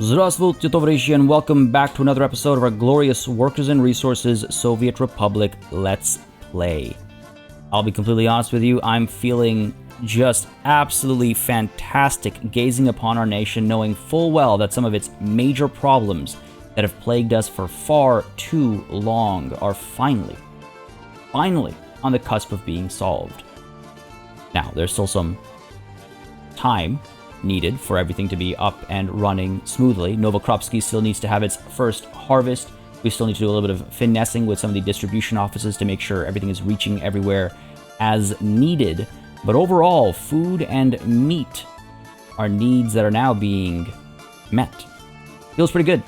Здравствуйте, товарищи, and welcome back to another episode of our glorious Workers and Resources Soviet Republic Let's Play. I'll be completely honest with you, I'm feeling just absolutely fantastic gazing upon our nation, knowing full well that some of its major problems that have plagued us for far too long are finally on the cusp of being solved. Now, there's still some time needed for everything to be up and running smoothly. Novokropsky still needs to have its first harvest. We still need to do a little bit of finessing with some of the distribution offices to make sure everything is reaching everywhere as needed. But overall, food and meat are needs that are now being met. Feels pretty good.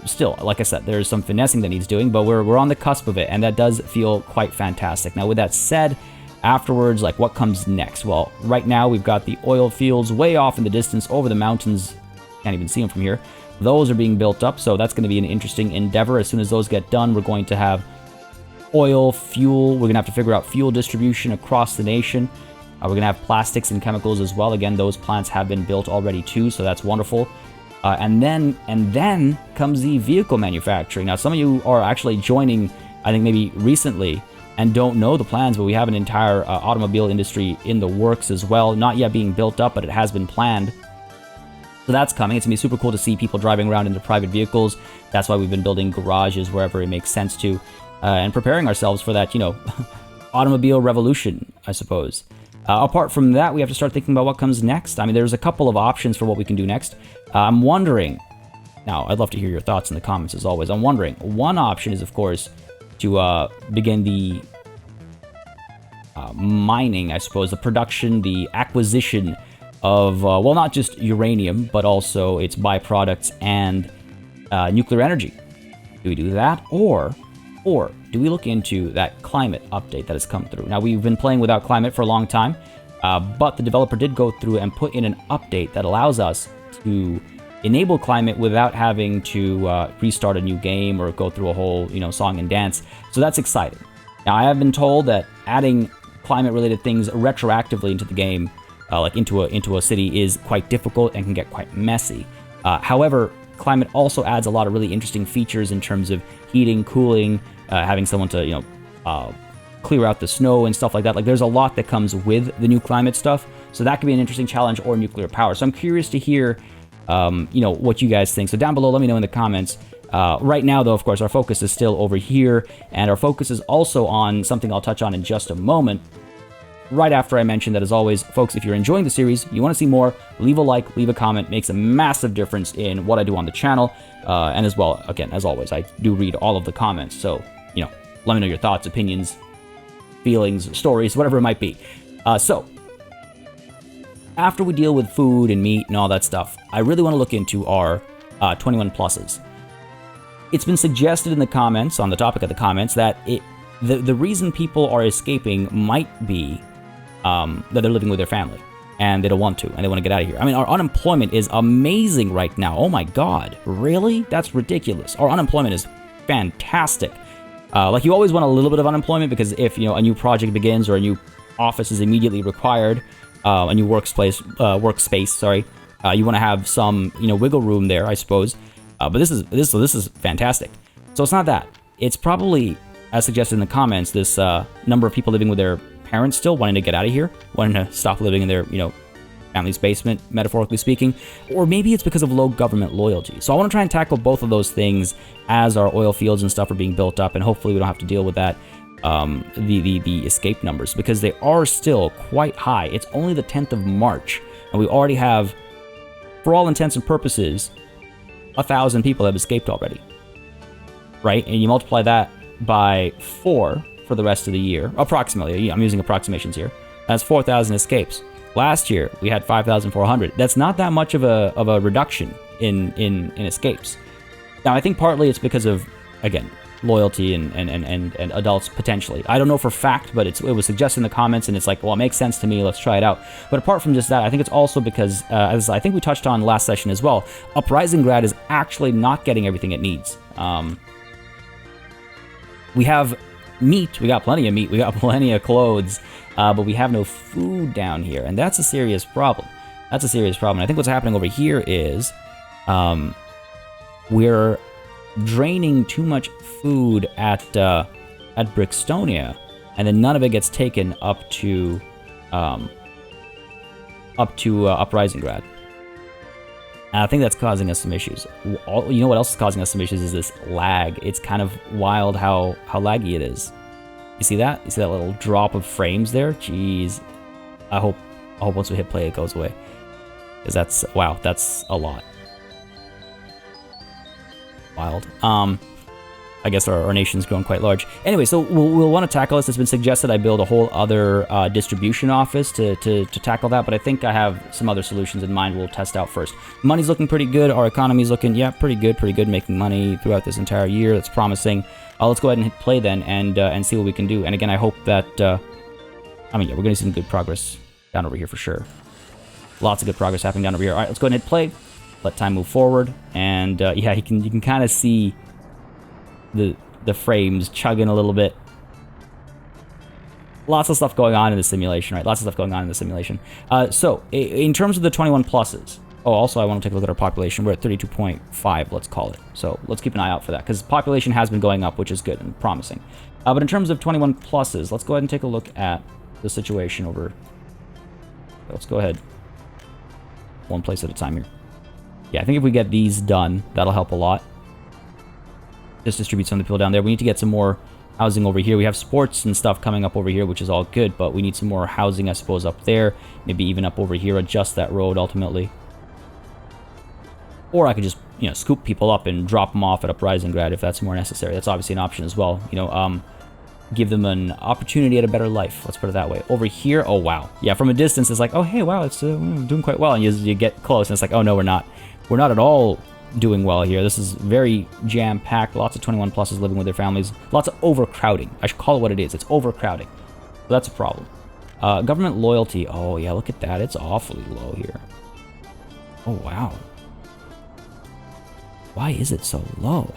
Still, like I said, there's some finessing that needs doing, but we're on the cusp of it, and that does feel quite fantastic. Now, with that said, afterwards, like, what comes next? Well, right now we've got the oil fields way off in the distance over the mountains. Can't even see them from here. Those are being built up, so that's going to be an interesting endeavor. As soon as those get done, we're going to have oil, fuel. We're going to have to figure out fuel distribution across the nation. We're going to have plastics and chemicals as well. Again, those plants have been built already too, so that's wonderful. And then comes the vehicle manufacturing. Now, some of you are actually joining, I think maybe recently, and don't know the plans, but we have an entire automobile industry in the works as well. Not yet being built up, but it has been planned. So that's coming. It's going to be super cool to see people driving around in their private vehicles. That's why we've been building garages wherever it makes sense to, and preparing ourselves for that, automobile revolution, I suppose. Apart from that, we have to start thinking about what comes next. I mean, there's a couple of options for what we can do next. I'm wondering, now, I'd love to hear your thoughts in the comments as always. I'm wondering, one option is, of course, to begin the mining, I suppose, the production, the acquisition of, not just uranium, but also its byproducts and nuclear energy. Do we do that? Or do we look into that climate update that has come through? Now, we've been playing without climate for a long time, but the developer did go through and put in an update that allows us to enable climate without having to restart a new game or go through a whole, song and dance. So that's exciting. Now, I have been told that adding climate-related things retroactively into the game, like into a city, is quite difficult and can get quite messy. However, climate also adds a lot of really interesting features in terms of heating, cooling, having someone to, clear out the snow and stuff like that. Like, there's a lot that comes with the new climate stuff. So that could be an interesting challenge, or nuclear power. So I'm curious to hear what you guys think. So down below, let me know in the comments. Right now, though, of course, our focus is still over here, and our focus is also on something I'll touch on in just a moment. Right after I mention that, as always, folks, if you're enjoying the series, you want to see more, leave a like, leave a comment. Makes a massive difference in what I do on the channel. And as well, again, as always, I do read all of the comments. So, let me know your thoughts, opinions, feelings, stories, whatever it might be. So, after we deal with food and meat and all that stuff, I really want to look into our 21 pluses. It's been suggested in the comments, on the topic of the comments, that the reason people are escaping might be that they're living with their family and they don't want to, and they want to get out of here. I mean, our unemployment is amazing right now. Oh my God, really? That's ridiculous. Our unemployment is fantastic. Like, you always want a little bit of unemployment, because if, a new project begins or a new office is immediately required, a new workspace, you want to have some, wiggle room there, I suppose. But this is fantastic. So it's not that. It's probably, as suggested in the comments, this number of people living with their parents still, wanting to get out of here, wanting to stop living in their, family's basement, metaphorically speaking. Or maybe it's because of low government loyalty. So I want to try and tackle both of those things as our oil fields and stuff are being built up, and hopefully we don't have to deal with that. The escape numbers, because they are still quite high. It's only the 10th of March, and we already have, for all intents and purposes, 1,000 people have escaped already, right? And you multiply that by 4 for the rest of the year, approximately. I'm using approximations here. That's 4,000 escapes. Last year we had 5,400. That's not that much of a reduction in escapes. Now, I think partly it's because of, again, loyalty and adults, potentially. I don't know for fact, but it was suggested in the comments, and it's like, well, it makes sense to me, let's try it out. But apart from just that, I think it's also because, as I think we touched on last session as well, Uprisinggrad is actually not getting everything it needs. We have meat, we got plenty of meat, we got plenty of clothes, but we have no food down here, and that's a serious problem. I think what's happening over here is we're draining too much food at Brickstonia, and then none of it gets taken up to Uprisinggrad. And I think that's causing us some issues. You know what else is causing us some issues is this lag. It's kind of wild how laggy it is. You see that? You see that little drop of frames there? Jeez. I hope once we hit play it goes away. Because that's, wow, that's a lot. Wild. I guess our nation's grown quite large. Anyway, so we'll want to tackle this. It's been suggested I build a whole other distribution office to tackle that, but I think I have some other solutions in mind we'll test out first. Money's looking pretty good. Our economy's looking, yeah, pretty good, making money throughout this entire year. That's promising. Let's go ahead and hit play then and see what we can do. And again, I hope that, yeah, we're going to see some good progress down over here for sure. Lots of good progress happening down over here. All right, let's go ahead and hit play. Let time move forward. And yeah, you can kind of see the frames chugging a little bit. Lots of stuff going on in the simulation, right? Lots of stuff going on in the simulation. So, in terms of the 21 pluses, oh, also I want to take a look at our population. We're at 32.5, let's call it. So, let's keep an eye out for that, because population has been going up, which is good and promising. But in terms of 21 pluses, let's go ahead and take a look at the situation over... Let's go ahead. One place at a time here. Yeah, I think if we get these done, that'll help a lot. Just distribute some of the people down there. We need to get some more housing over here. We have sports and stuff coming up over here, which is all good, but we need some more housing, I suppose, up there. Maybe even up over here, adjust that road ultimately. Or I could just, you know, scoop people up and drop them off at Uprisinggrad if that's more necessary. That's obviously an option as well. You know, give them an opportunity at a better life. Let's put it that way. Over here, oh wow. Yeah, from a distance, it's like, oh hey, wow, it's doing quite well. And you get close, and it's like, oh no, we're not. We're not at all doing well here. This is very jam-packed. Lots of 21 pluses living with their families. Lots of overcrowding. I should call it what it is. It's overcrowding. So that's a problem. Government loyalty. Oh yeah, look at that. It's awfully low here. Oh wow. Why is it so low?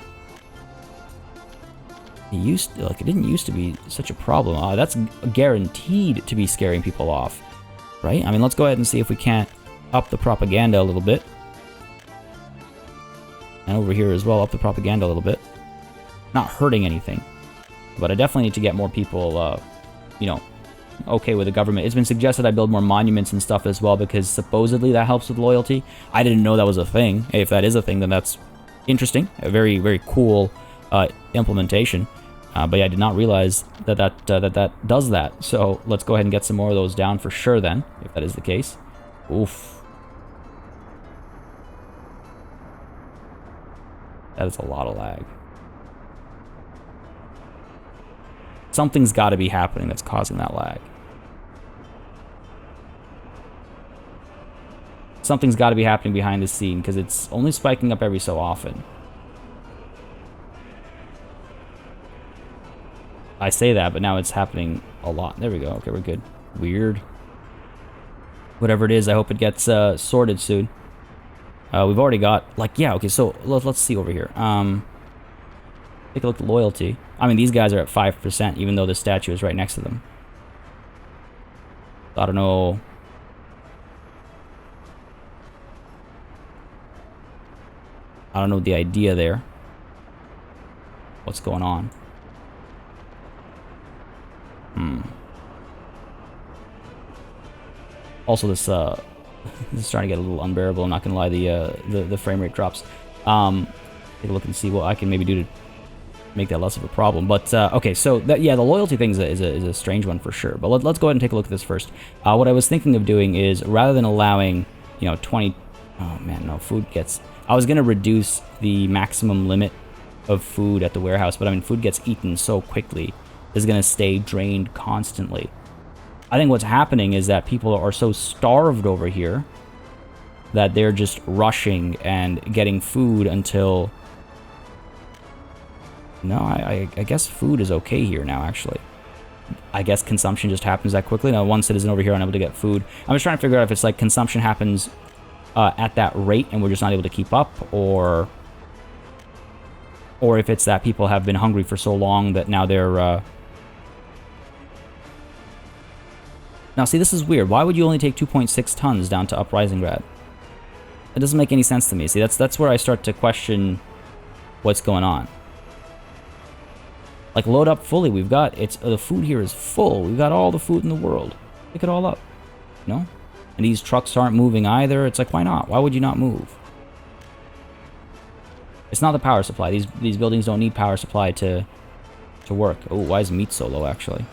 It didn't used to be such a problem. That's guaranteed to be scaring people off, right? I mean, let's go ahead and see if we can't up the propaganda a little bit. And over here as well, up the propaganda a little bit. Not hurting anything. But I definitely need to get more people, you know, okay with the government. It's been suggested I build more monuments and stuff as well, because supposedly that helps with loyalty. I didn't know that was a thing. If that is a thing, then that's interesting. A very, very cool implementation. But yeah, I did not realize that does that. So let's go ahead and get some more of those down for sure then, if that is the case. Oof. That is a lot of lag. Something's got to be happening that's causing that lag. Something's got to be happening behind the scene, because it's only spiking up every so often. I say that, but now it's happening a lot. There we go. Okay, we're good. Weird. Whatever it is, I hope it gets sorted soon. We've already got, like, yeah, okay, so let's see over here. Take a look at loyalty. I mean, these guys are at 5%, even though the statue is right next to them. I don't know. I don't know the idea there. What's going on? Also, this is starting to get a little unbearable. I'm not gonna lie, the frame rate drops. Take a look and see what I can maybe do to make that less of a problem. But okay, so yeah, the loyalty thing is a strange one for sure. But let's go ahead and take a look at this first. What I was thinking of doing is, rather than allowing, you know, 20. Oh man, no, food gets. I was gonna reduce the maximum limit of food at the warehouse, but I mean, food gets eaten so quickly. It's gonna stay drained constantly. I think what's happening is that people are so starved over here that they're just rushing and getting food until... No, I guess food is okay here now, actually. I guess consumption just happens that quickly. Now, one citizen over here unable to get food. I'm just trying to figure out if it's like consumption happens at that rate and we're just not able to keep up, or if it's that people have been hungry for so long that now they're... Now, see, this is weird. Why would you only take 2.6 tons down to Uprisinggrad? It doesn't make any sense to me. See, that's where I start to question what's going on. Like, load up fully. We've got, the food here is full. We've got all the food in the world. Pick it all up. You know? And these trucks aren't moving either. It's like, why not? Why would you not move? It's not the power supply. These buildings don't need power supply to work. Oh, why is meat so low, actually?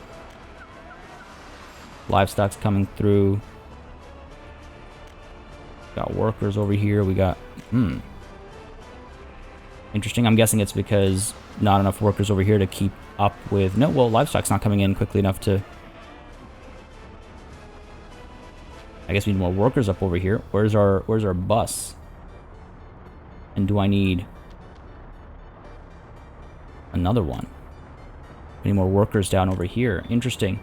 Livestock's coming through. Got workers over here. We got... Interesting. I'm guessing it's because not enough workers over here to keep up with... No, well, livestock's not coming in quickly enough to... I guess we need more workers up over here. Where's our bus? And do I need another one? I need more workers down over here. Interesting.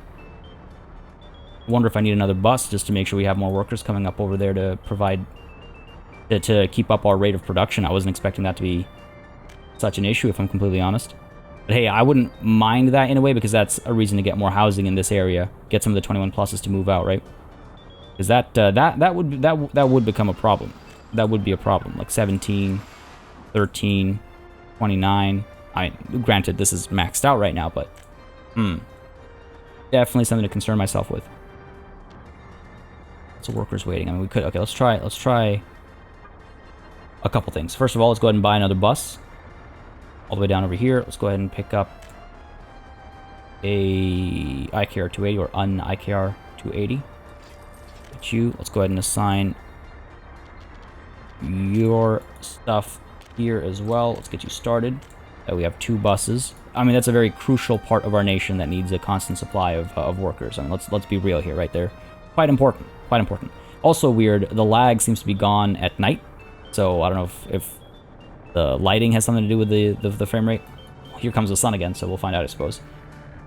I wonder if I need another bus just to make sure we have more workers coming up over there to provide... to keep up our rate of production. I wasn't expecting that to be such an issue, if I'm completely honest. But hey, I wouldn't mind that in a way, because that's a reason to get more housing in this area. Get some of the 21 pluses to move out, right? Because that would become a problem. That would be a problem. Like 17, 13, 29. I mean, granted, this is maxed out right now, but definitely something to concern myself with. Lots of workers waiting. I mean, we could. Okay, let's try a couple things. First of all, let's go ahead and buy another bus. All the way down over here. Let's go ahead and pick up a IKR 280 or un IKR 280. Get you. Let's go ahead and assign your stuff here as well. Let's get you started. We have 2 buses. I mean, that's a very crucial part of our nation that needs a constant supply of workers. I mean, let's be real here, right there. Quite important. Quite important. Also weird, the lag seems to be gone at night. So I don't know if the lighting has something to do with the frame rate. Here comes the sun again, so we'll find out, I suppose.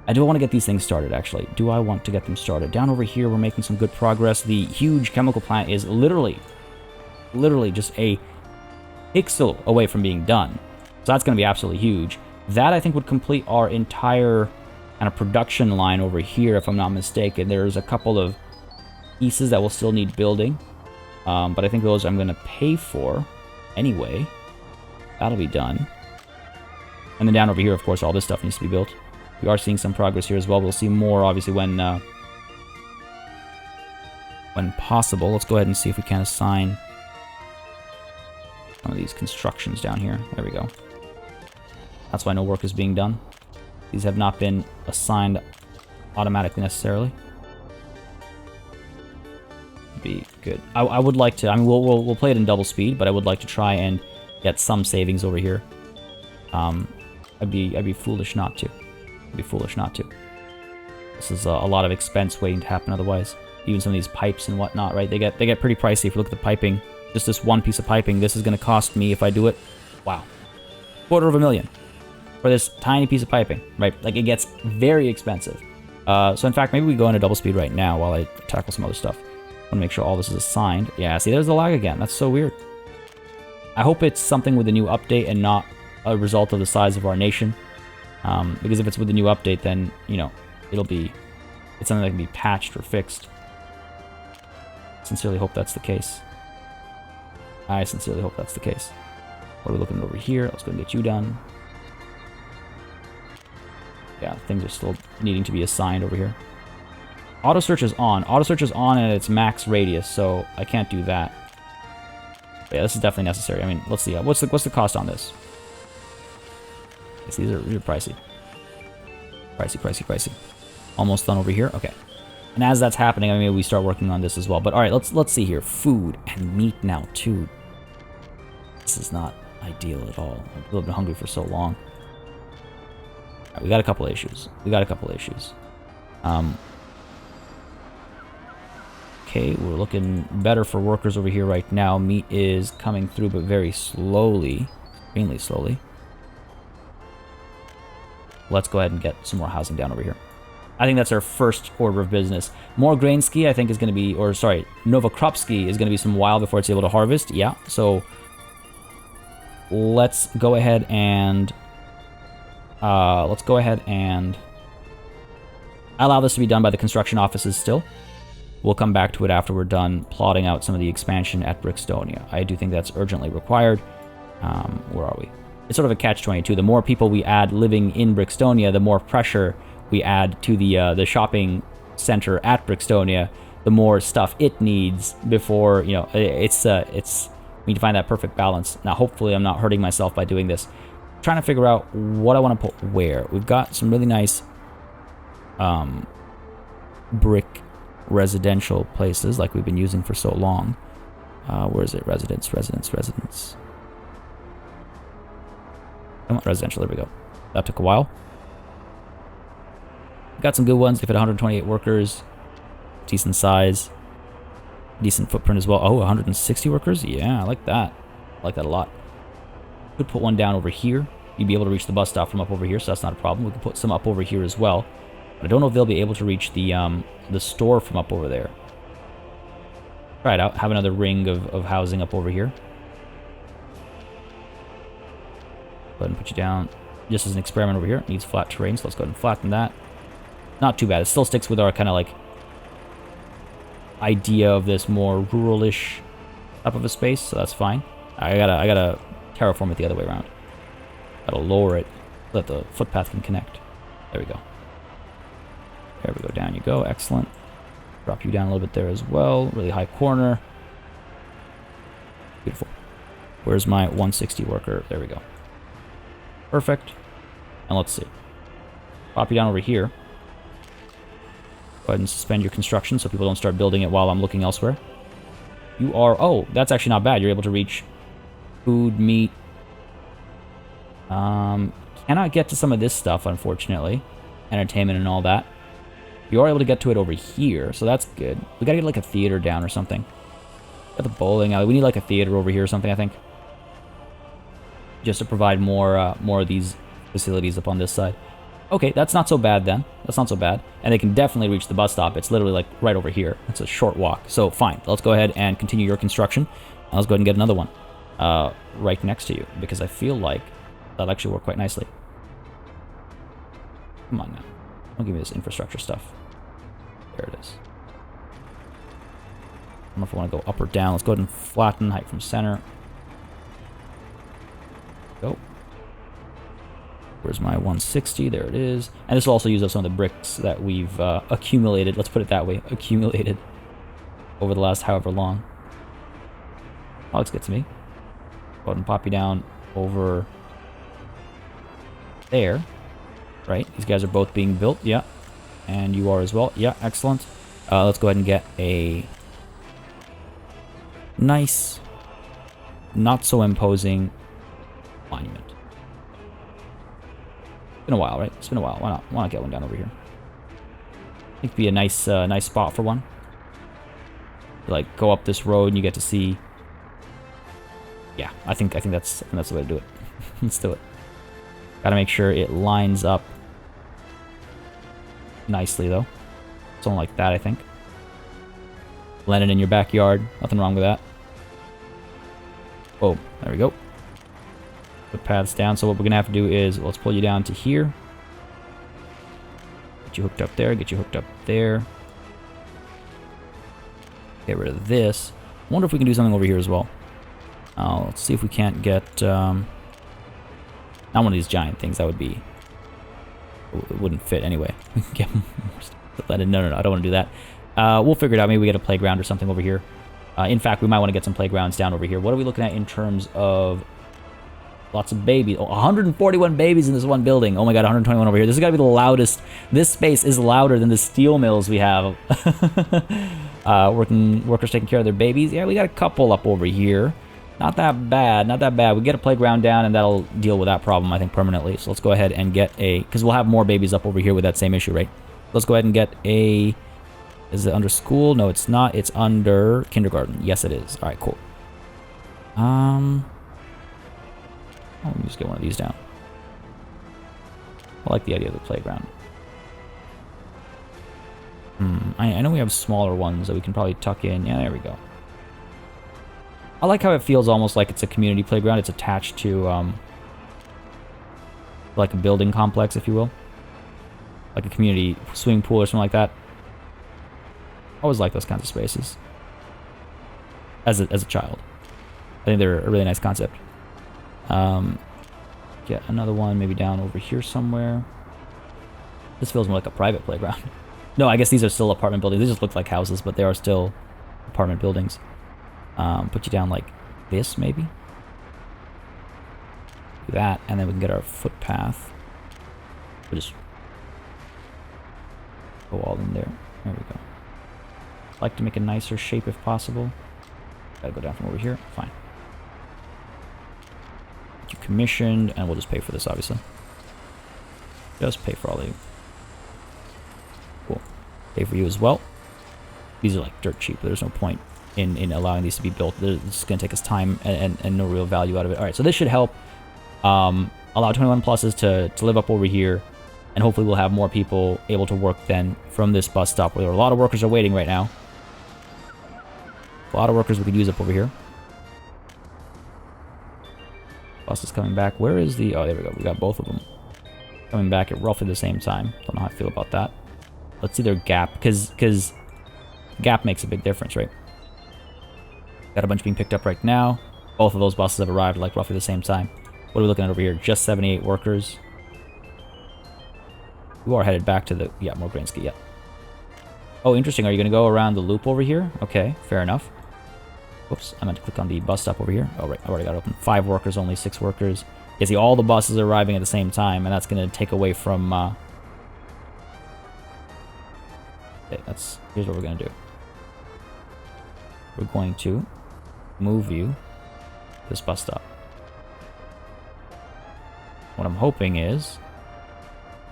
I do want to get these things started, actually. Do I want to get them started? Down over here, we're making some good progress. The huge chemical plant is literally just a pixel away from being done. So that's going to be absolutely huge. That, I think, would complete our entire kind of production line over here, if I'm not mistaken. There's a couple of pieces that will still need building. But I think those I'm going to pay for anyway. That'll be done. And then down over here, of course, all this stuff needs to be built. We are seeing some progress here as well. We'll see more, obviously, when possible. Let's go ahead and see if we can assign some of these constructions down here. There we go. That's why no work is being done. These have not been assigned automatically necessarily. Be good. I would like to. I mean, we'll play it in double speed, but I would like to try and get some savings over here. I'd be foolish not to. I'd be foolish not to. This is a lot of expense waiting to happen otherwise. Even some of these pipes and whatnot, right? They get pretty pricey if you look at the piping. Just this one piece of piping. This is going to cost me, if I do it, wow, $250,000 for this tiny piece of piping, right? Like, it gets very expensive. So in fact, maybe we go into double speed right now while I tackle some other stuff. I want to make sure all this is assigned. Yeah, see, there's the lag again. That's so weird. I hope it's something with the new update and not a result of the size of our nation. Because if it's with the new update, then, you know, it's something that can be patched or fixed. Sincerely hope that's the case. I sincerely hope that's the case. What are we looking at over here? Let's go and get you done. Yeah, things are still needing to be assigned over here. Auto search is on. Auto search is on at its max radius, so I can't do that. But yeah, this is definitely necessary. I mean, let's see. What's the cost on this? These are pricey. Pricey. Almost done over here. Okay. And as that's happening, I mean, maybe we start working on this as well. But all right, let's see here. Food and meat now too. This is not ideal at all. I've been hungry for so long. All right, we got a couple issues. Okay, we're looking better for workers over here right now. Meat is coming through, but very slowly. Extremely slowly. Let's go ahead and get some more housing down over here. I think that's our first order of business. More Grainsky, I think, is going to be... Or, sorry, Novokropsky is going to be some while before it's able to harvest. Yeah, so... Let's go ahead and... allow this to be done by the construction offices still. We'll come back to it after we're done plotting out some of the expansion at Brickstonia. I do think that's urgently required. Where are we? It's sort of a catch-22. The more people we add living in Brickstonia, the more pressure we add to the shopping center at Brickstonia, the more stuff it needs before, you know, it's we need to find that perfect balance. Now, hopefully I'm not hurting myself by doing this. I'm trying to figure out what I want to put where. We've got some really nice brick residential places like we've been using for so long. Where is it? Residence. Come on, residential, there we go. That took a while. Got some good ones. They fit 128 workers. Decent size. Decent footprint as well. Oh, 160 workers? Yeah, I like that. I like that a lot. Could put one down over here. You'd be able to reach the bus stop from up over here, so that's not a problem. We could put some up over here as well. But I don't know if they'll be able to reach the store from up over there. Try it out. Have another ring of housing up over here. Go ahead and put you down just as an experiment over here. It needs flat terrain, so let's go ahead and flatten that. Not too bad. It still sticks with our kind of like idea of this more rural-ish type of a space, so that's fine. I gotta terraform it the other way around. Gotta lower it so that the footpath can connect. There we go. There we go. Down you go. Excellent. Drop you down a little bit there as well. Really high corner. Beautiful. Where's my 160 worker? There we go. Perfect. And let's see. Pop you down over here. Go ahead and suspend your construction so people don't start building it while I'm looking elsewhere. You are... Oh, that's actually not bad. You're able to reach food, meat. Cannot get to some of this stuff, unfortunately. Entertainment and all that. You are able to get to it over here, so that's good. We gotta get like a theater down or something. Got the bowling alley. We need like a theater over here or something, I think. Just to provide more of these facilities up on this side. Okay, that's not so bad then. That's not so bad. And they can definitely reach the bus stop. It's literally like right over here. It's a short walk. So fine, let's go ahead and continue your construction. Let's go ahead and get another one right next to you, because I feel like that'll actually work quite nicely. Come on now. Don't give me this infrastructure stuff. There it is. I don't know if I want to go up or down. Let's go ahead and flatten height from center. Go. Where's my 160? There it is. And this will also use up some of the bricks that we've accumulated. Let's put it that way. Accumulated over the last however long. Oh, let's get to me. Go ahead and pop you down over there. Right. These guys are both being built. Yeah. And you are as well. Yeah. Excellent. Let's go ahead and get a nice, not so imposing monument. It's been a while, right? It's been a while. Why not get one down over here? I think it'd be a nice nice spot for one. You, like, go up this road and you get to see. Yeah, I think that's the way to do it. Let's do it. Gotta make sure it lines up nicely though. Something like that, I think. Land it in your backyard. Nothing wrong with that. Oh, there we go. Put paths down. So what we're gonna have to do is, let's pull you down to here. Get you hooked up there. Get you hooked up there. Get rid of this. I wonder if we can do something over here as well. Let's see if we can't get not one of these giant things. That would be... It wouldn't fit anyway. We can get more. No, I don't want to do that. We'll figure it out. Maybe we get a playground or something over here. In fact, we might want to get some playgrounds down over here. What are we looking at in terms of lots of babies? Oh, 141 babies in this one building. Oh my god, 121 over here. This has got to be the loudest. This space is louder than the steel mills we have. Workers taking care of their babies. Yeah, we got a couple up over here. Not that bad, not that bad. We get a playground down and that'll deal with that problem, I think, permanently. So let's go ahead and get a... Because we'll have more babies up over here with that same issue, right? Let's go ahead and get a... Is it under school? No, it's not. It's under kindergarten. Yes, it is. All right, cool. Oh, let me just get one of these down. I like the idea of the playground. I know we have smaller ones that we can probably tuck in. Yeah, there we go. I like how it feels almost like it's a community playground. It's attached to, like a building complex, if you will. Like a community swimming pool or something like that. I always like those kinds of spaces. As a child. I think they're a really nice concept. Get another one maybe down over here somewhere. This feels more like a private playground. No, I guess these are still apartment buildings. They just look like houses, but they are still apartment buildings. Put you down like this, maybe. Do that, and then we can get our footpath. We'll just go all in there. There we go. Like to make a nicer shape if possible. Gotta go down from over here. Fine. Get you commissioned, and we'll just pay for this, obviously. Just pay for all of you. Cool. Pay for you as well. These are like dirt cheap. There's no point in allowing these to be built. It's going to take us time and no real value out of it. All right, so this should help allow 21 pluses to live up over here, and hopefully we'll have more people able to work then from this bus stop where a lot of workers are waiting right now. A lot of workers we could use up over here. Bus is coming back. Where is the... Oh, there we go. We got both of them coming back at roughly the same time. Don't know how I feel about that. Let's see their gap, because gap makes a big difference, right? Got a bunch being picked up right now. Both of those buses have arrived at like roughly the same time. What are we looking at over here? Just 78 workers. You are headed back to the... Yeah, more grain ski, yeah. Oh, interesting. Are you going to go around the loop over here? Okay, fair enough. Whoops, I meant to click on the bus stop over here. Oh, right, I already got it open. 5 workers, only 6 workers. You see, all the buses are arriving at the same time, and that's going to take away from... Okay, here's what we're going to do. We're going to move you to this bus stop. What I'm hoping is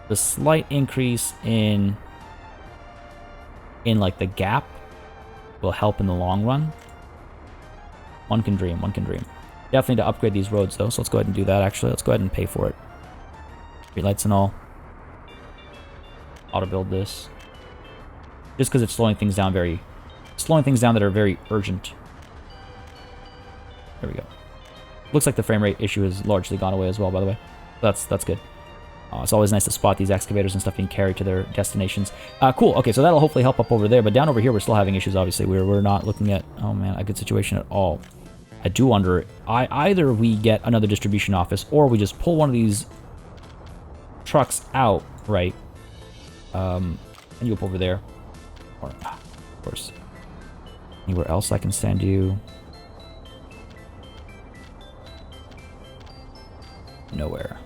the slight increase in like the gap will help in the long run. One can dream, one can dream. Definitely need to upgrade these roads though, so let's go ahead and do that actually. Let's go ahead and pay for it. Street lights and all. Auto build this. Just because it's slowing things down that are very urgent. There we go. Looks like the frame rate issue has largely gone away as well, by the way. That's good. It's always nice to spot these excavators and stuff being carried to their destinations. Cool. Okay, so that'll hopefully help up over there. But down over here, we're still having issues, obviously. We're not looking at, oh man, a good situation at all. I do wonder, either we get another distribution office, or we just pull one of these trucks out, right? And you up over there. Or, of course. Anywhere else I can send you? Nowhere.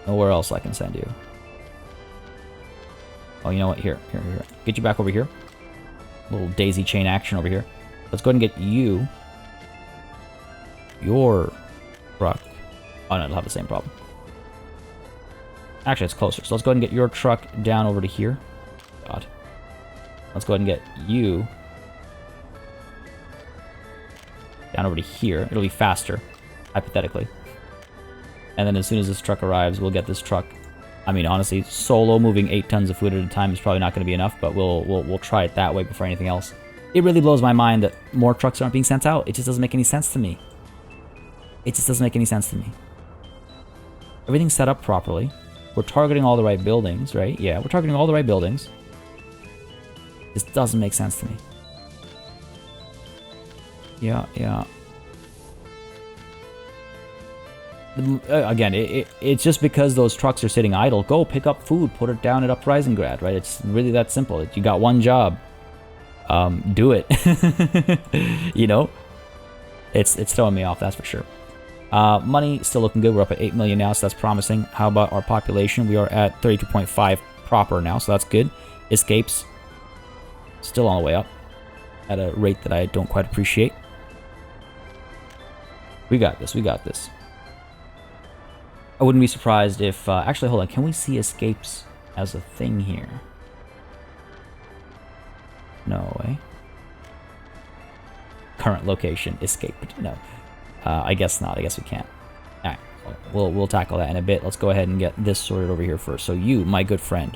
Nowhere else I can send you. Oh, you know what? Here. Get you back over here. Little daisy chain action over here. Let's go ahead and get you. Your truck. Oh, no, it'll have the same problem. Actually, it's closer. So let's go ahead and get your truck down over to here. God. Let's go ahead and get you down over to here. It'll be faster, hypothetically. And then as soon as this truck arrives, we'll get this truck. I mean, honestly, solo moving 8 tons of food at a time is probably not going to be enough, but we'll try it that way before anything else. It really blows my mind that more trucks aren't being sent out. It just doesn't make any sense to me. It just doesn't make any sense to me. Everything's set up properly. We're targeting all the right buildings, right? Yeah, we're targeting all the right buildings. This doesn't make sense to me. Yeah. Again, it's just because those trucks are sitting idle. Go pick up food, put it down at Uprisinggrad, right? It's really that simple. You got one job. Do it. You know? It's throwing me off, that's for sure. Money still looking good. We're up at 8 million now, so that's promising. How about our population? We are at 32.5 proper now, so that's good. Escapes still on the way up at a rate that I don't quite appreciate. We got this. I wouldn't be surprised if... actually, hold on. Can we see escapes as a thing here? No way. Current location. Escaped. No. I guess not. I guess we can't. Alright. We'll tackle that in a bit. Let's go ahead and get this sorted over here first. So you, my good friend,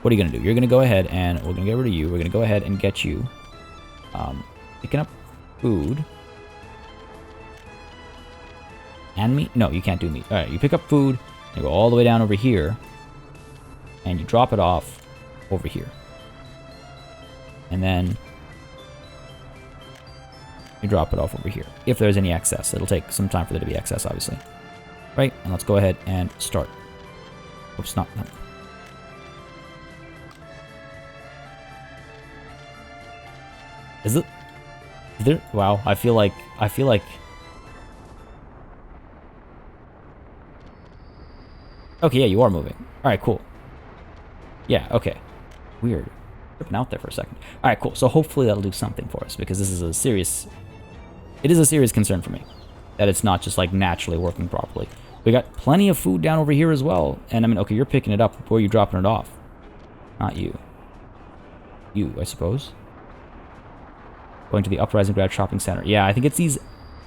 what are you going to do? You're going to go ahead and... We're going to get rid of you. We're going to go ahead and get you... picking up food... And meat? No, you can't do meat. Alright, you pick up food, you go all the way down over here, and you drop it off over here. And then you drop it off over here. If there's any excess. It'll take some time for there to be excess, obviously. Right? And let's go ahead and start. Oops, not that. Is it? Is there? Wow, I feel like... Okay, yeah, you are moving. Alright, cool. Yeah, okay. Weird. Tripping out there for a second. Alright, cool. So hopefully that'll do something for us, because this is a serious... It is a serious concern for me. That it's not just, like, naturally working properly. We got plenty of food down over here as well. And, I mean, okay, you're picking it up. Where are you dropping it off? Not you. You, I suppose. Going to the Uprising Grad Shopping Center. Yeah, I think it's these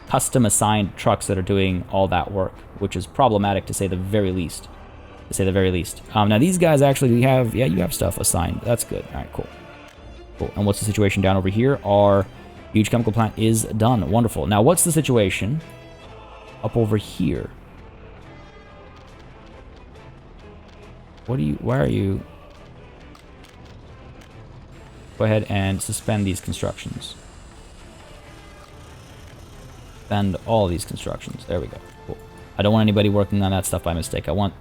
custom-assigned trucks that are doing all that work, which is problematic to say the very least. Now, these guys actually have... Yeah, you have stuff assigned. That's good. All right, cool. Cool. And what's the situation down over here? Our huge chemical plant is done. Wonderful. Now, what's the situation up over here? Why are you... Go ahead and suspend these constructions. Suspend all these constructions. There we go. Cool. I don't want anybody working on that stuff by mistake. I want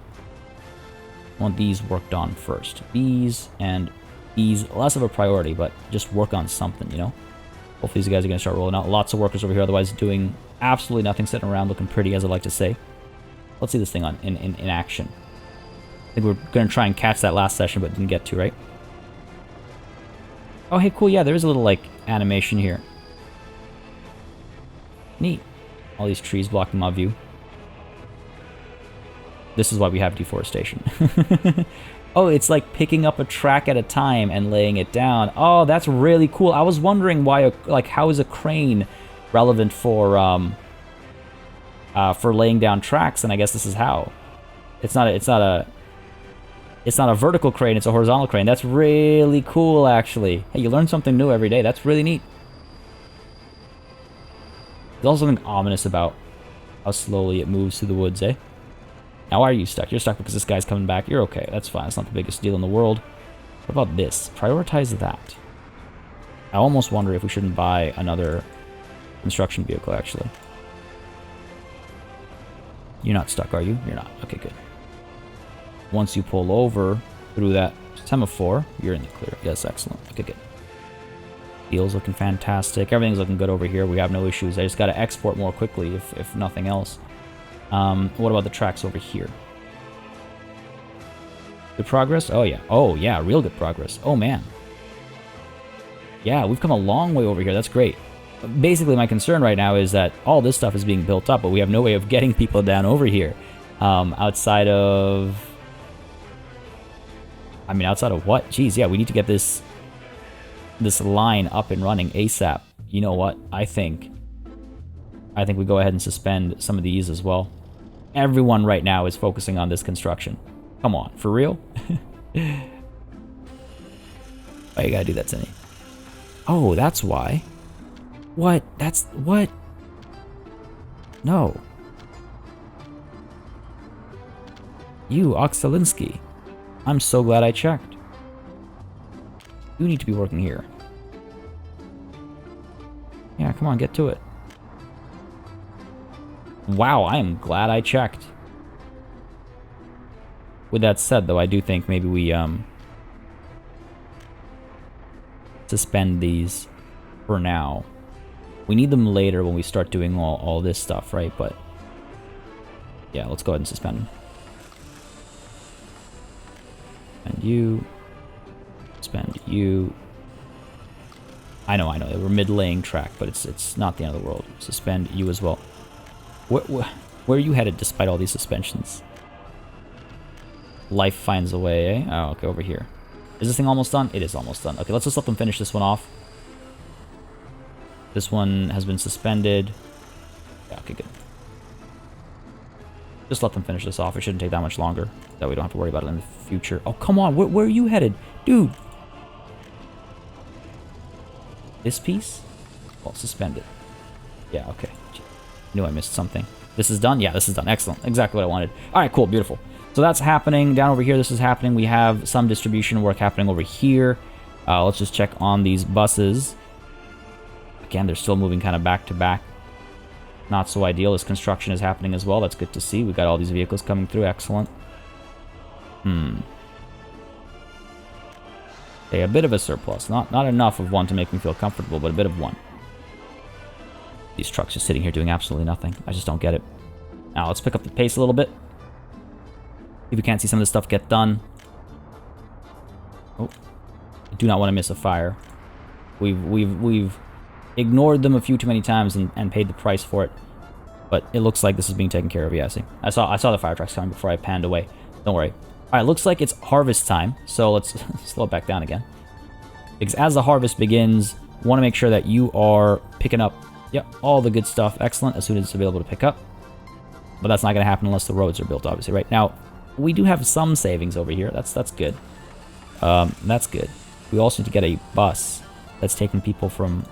these worked on first. These and these, less of a priority, but just work on something, you know? Hopefully these guys are going to start rolling out. Lots of workers over here, otherwise doing absolutely nothing, sitting around looking pretty, as I like to say. Let's see this thing in action. I think we're going to try and catch that last session, but didn't get to, right? Oh, hey, cool. Yeah, there is a little, like, animation here. Neat. All these trees blocking my view. This is why we have deforestation. Oh, it's like picking up a track at a time and laying it down. Oh, that's really cool. I was wondering why, how is a crane relevant for laying down tracks? And I guess this is how. It's not a vertical crane. It's a horizontal crane. That's really cool, actually. Hey, you learn something new every day. That's really neat. There's also something ominous about how slowly it moves through the woods, eh? Now, why are you stuck? You're stuck because this guy's coming back. You're okay. That's fine. It's not the biggest deal in the world. What about this? Prioritize that. I almost wonder if we shouldn't buy another construction vehicle, actually. You're not stuck, are you? You're not. Okay, good. Once you pull over through that semaphore, you're in the clear. Yes, excellent. Okay, good. Deal's looking fantastic. Everything's looking good over here. We have no issues. I just got to export more quickly, if nothing else. What about the tracks over here? Good progress? Oh, yeah. Oh, yeah. Real good progress. Oh, man. Yeah, we've come a long way over here. That's great. Basically, my concern right now is that all this stuff is being built up, but we have no way of getting people down over here. Outside of... I mean, outside of what? Jeez, yeah, we need to get this line up and running ASAP. You know what? I think we go ahead and suspend some of these as well. Everyone right now is focusing on this construction. Come on, for real? Why you gotta do that to me? Oh, that's why. What? That's... What? No. You, Oxelinsky. I'm so glad I checked. You need to be working here. Yeah, come on, get to it. Wow, I am glad I checked. With that said, though, I do think maybe we, suspend these for now. We need them later when we start doing all this stuff, right? But, yeah, let's go ahead and suspend them. Suspend you. Suspend you. I know, we're mid-laying track, but it's not the end of the world. Suspend you as well. Where are you headed despite all these suspensions? Life finds a way, eh? Oh, okay, over here. Is this thing almost done? It is almost done. Okay, let's just let them finish this one off. This one has been suspended. Yeah, okay, good. Just let them finish this off. It shouldn't take that much longer. That we don't have to worry about it in the future. Oh, come on. Where are you headed? Dude. This piece? Well, suspended. Yeah, okay. Knew I missed something. This is done? Yeah, this is done. Excellent. Exactly what I wanted. All right, cool. Beautiful. So that's happening. Down over here, this is happening. We have some distribution work happening over here. Let's just check on these buses. Again, they're still moving kind of back to back. Not so ideal. This construction is happening as well. That's good to see. We've got all these vehicles coming through. Excellent. Okay, a bit of a surplus. Not enough of one to make me feel comfortable, but a bit of one. These trucks just sitting here doing absolutely nothing. I just don't get it. Now, let's pick up the pace a little bit. If we can't see some of this stuff get done. Oh. I do not want to miss a fire. We've ignored them a few too many times and paid the price for it. But it looks like this is being taken care of, yeah, I see. I saw the fire trucks coming before I panned away. Don't worry. Alright, looks like it's harvest time, so let's slow it back down again. Because as the harvest begins, I want to make sure that you are picking up, yep, all the good stuff. Excellent, as soon as it's available to pick up. But that's not going to happen unless the roads are built, obviously, right? Now, we do have some savings over here. That's good. That's good. We also need to get a bus that's taking people from,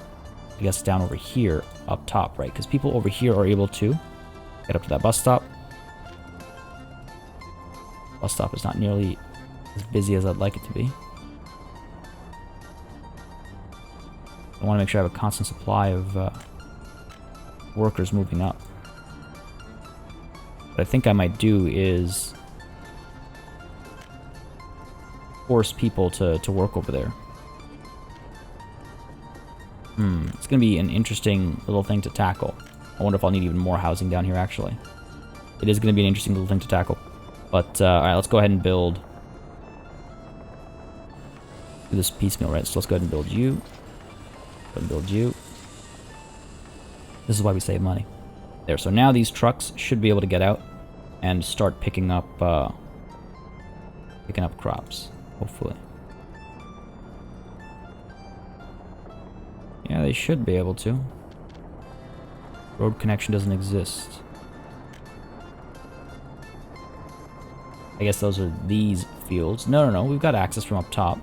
I guess, down over here, up top, right? Because people over here are able to get up to that bus stop. Bus stop is not nearly as busy as I'd like it to be. I want to make sure I have a constant supply of workers moving up. What I think I might do is force people to work over there. It's going to be an interesting little thing to tackle. I wonder if I'll need even more housing down here, actually. It is going to be an interesting little thing to tackle. But, alright, let's go ahead and build... do this piecemeal, right? So let's go ahead and build you. Go ahead and build you. This is why we save money. There, so now these trucks should be able to get out and start picking up crops, hopefully. Yeah, they should be able to. Road connection doesn't exist. I guess those are these fields. No, we've got access from up top.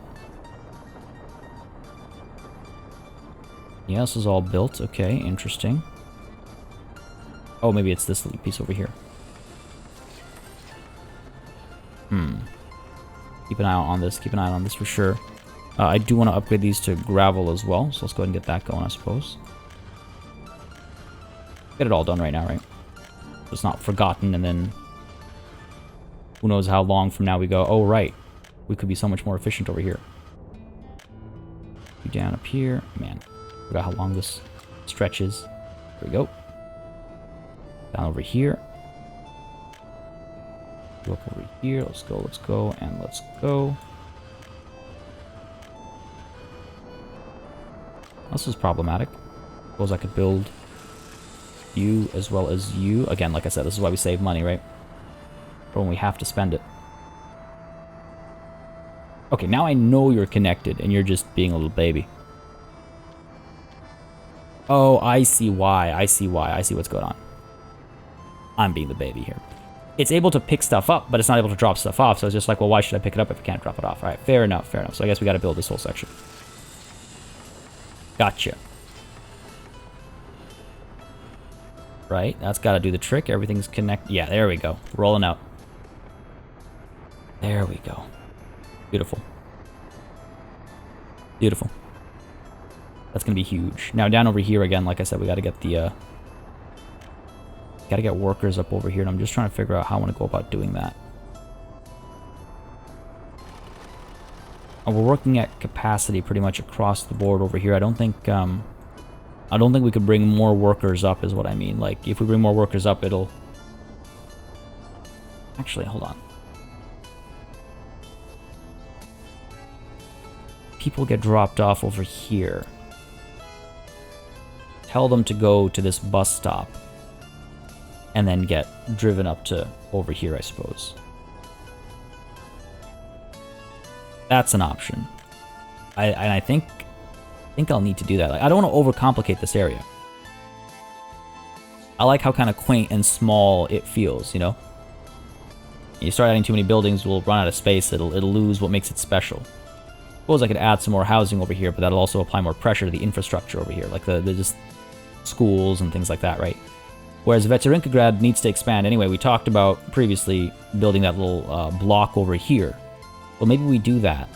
Yeah, this is all built. Okay, interesting. Oh, maybe it's this little piece over here. Keep an eye on this. Keep an eye on this for sure. I do want to upgrade these to gravel as well, so let's go ahead and get that going, I suppose. Get it all done right now, right? So it's not forgotten, and then who knows how long from now we go, oh, right. We could be so much more efficient over here. Down up here. Man, forgot how long this stretches. Here we go. Down over here. Go up over here. Let's go, and let's go. This is problematic. Suppose I could build you as well as you. Again, like I said, this is why we save money, right? Or when we have to spend it. Okay, now I know you're connected, and you're just being a little baby. Oh, I see why. I see what's going on. I'm being the baby here. It's able to pick stuff up, but it's not able to drop stuff off, so it's just like, well, why should I pick it up if I can't drop it off? All right, fair enough. So I guess we got to build this whole section. Gotcha. Right, that's got to do the trick. Everything's connected. Yeah, there we go. Rolling out. There we go. Beautiful. Beautiful. That's going to be huge. Now, down over here again, like I said, we got to get the... got to get workers up over here, and I'm just trying to figure out how I want to go about doing that. We're working at capacity pretty much across the board over here. I don't think we could bring more workers up, is what I mean. Like, if we bring more workers up, it'll... Actually, hold on. People get dropped off over here. Tell them to go to this bus stop. And then get driven up to over here, I suppose. That's an option. I think I'll need to do that. Like, I don't want to overcomplicate this area. I like how kind of quaint and small it feels, you know? You start adding too many buildings, we'll run out of space, it'll lose what makes it special. Suppose I could add some more housing over here, but that'll also apply more pressure to the infrastructure over here, like the just schools and things like that, right? Whereas Veterinkagrad needs to expand anyway. We talked about previously building that little block over here. Well, maybe we do that.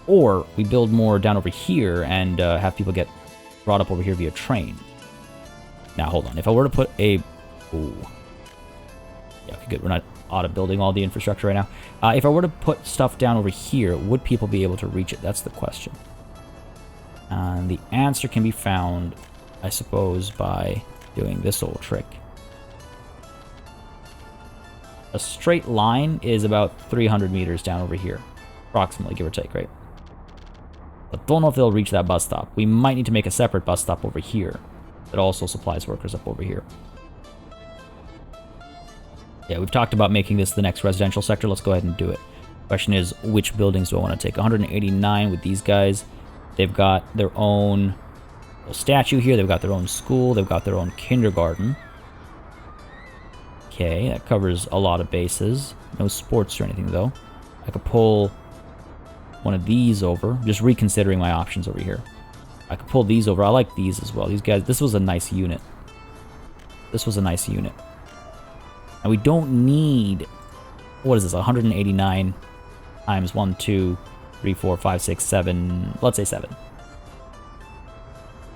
Or we build more down over here and have people get brought up over here via train. Now, hold on. If I were to put a... Ooh. Yeah, okay, good. We're not auto-building all the infrastructure right now. If I were to put stuff down over here, would people be able to reach it? That's the question. And the answer can be found, I suppose, by doing this old trick. A straight line is about 300 meters down over here. Approximately, give or take, right? But don't know if they'll reach that bus stop. We might need to make a separate bus stop over here that also supplies workers up over here. Yeah, we've talked about making this the next residential sector. Let's go ahead and do it. Question is, which buildings do I want to take? 189 with these guys. They've got their own statue here. They've got their own school. They've got their own kindergarten. Okay, that covers a lot of bases. No sports or anything, though. I could pull one of these over. Just reconsidering my options over here. I could pull these over. I like these as well. These guys, this was a nice unit. This was a nice unit. And we don't need... What is this? 189 times 1, 2, 3, 4, 5, 6, 7... Let's say 7.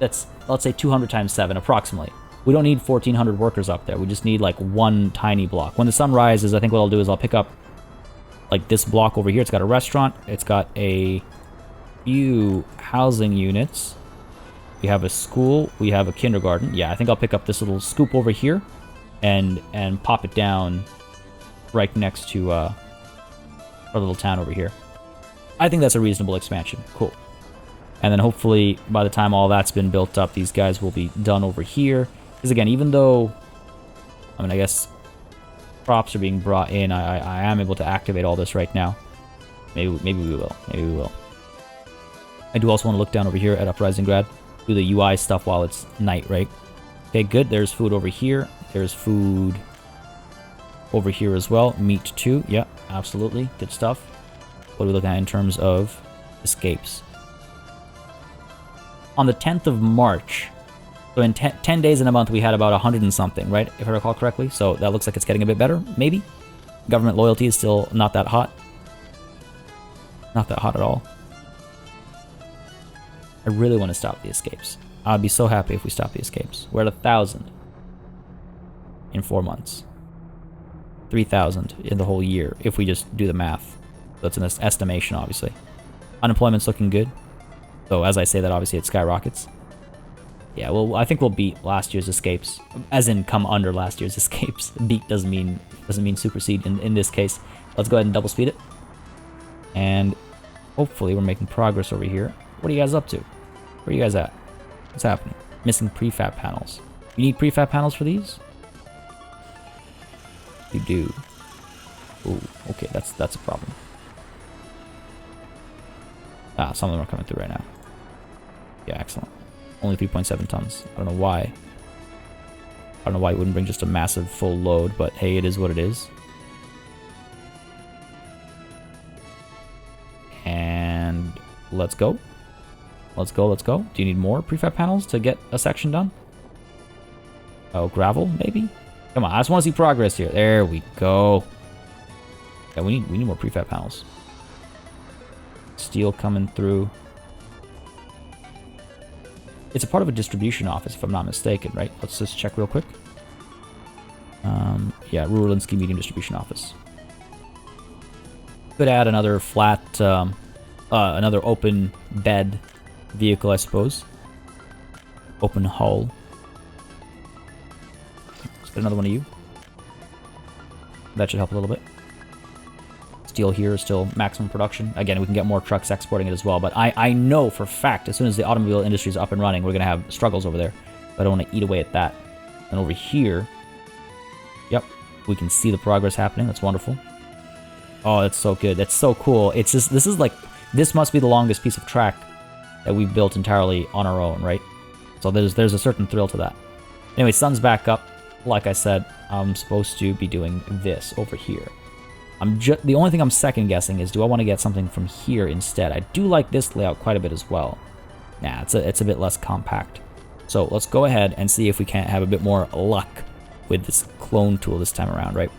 Let's say 200 times 7, approximately. We don't need 1,400 workers up there. We just need, like, one tiny block. When the sun rises, I think what I'll do is I'll pick up, like, this block over here. It's got a restaurant. It's got a few housing units. We have a school. We have a kindergarten. Yeah, I think I'll pick up this little scoop over here and pop it down right next to our little town over here. I think that's a reasonable expansion. Cool. And then hopefully by the time all that's been built up, these guys will be done over here. Because again, even though, I mean, I guess crops are being brought in, I am able to activate all this right now. Maybe we will. Maybe we will. I do also want to look down over here at Uprising Grad. Do the UI stuff while it's night, right? Okay, good. There's food over here. There's food over here as well. Meat too. Yeah, absolutely. Good stuff. What are we looking at in terms of escapes? On the 10th of March, so in 10 days in a month, we had about 100 and something, right? If I recall correctly. So that looks like it's getting a bit better, maybe. Government loyalty is still not that hot. Not that hot at all. I really want to stop the escapes. I'd be so happy if we stop the escapes. We're at 1,000 in 4 months. 3,000 in the whole year, if we just do the math. That's an estimation, obviously. Unemployment's looking good. So as I say that, obviously it skyrockets. Yeah, well, I think we'll beat last year's escapes. As in, come under last year's escapes. Beat doesn't mean supersede in this case. Let's go ahead and double speed it. And hopefully we're making progress over here. What are you guys up to? Where are you guys at? What's happening? Missing prefab panels. You need prefab panels for these? You do. Ooh, okay, that's a problem. Ah, some of them are coming through right now. Yeah, excellent. Only 3.7 tons. I don't know why. I don't know why it wouldn't bring just a massive full load, but hey, it is what it is. And let's go. Let's go, let's go. Do you need more prefab panels to get a section done? Oh, gravel, maybe? Come on, I just want to see progress here. There we go. Yeah, we need more prefab panels. Steel coming through. It's a part of a distribution office, if I'm not mistaken, right? Let's just check real quick. Yeah, Ruralinsky Medium Distribution Office. Could add another flat, another open bed vehicle, I suppose. Open hull. Let's get another one of you. That should help a little bit. Steel here is still maximum production. Again, we can get more trucks exporting it as well, but I know for a fact as soon as the automobile industry is up and running, we're going to have struggles over there. But I don't want to eat away at that. And over here, yep, we can see the progress happening. That's wonderful. Oh, that's so good. That's so cool. It's just, this is like, this must be the longest piece of track that we've built entirely on our own, right? So there's a certain thrill to that. Anyway, sun's back up. Like I said, I'm supposed to be doing this over here. The only thing I'm second guessing is, do I want to get something from here instead? I do like this layout quite a bit as well. Nah, it's a bit less compact. So let's go ahead and see if we can't have a bit more luck with this clone tool this time around, right?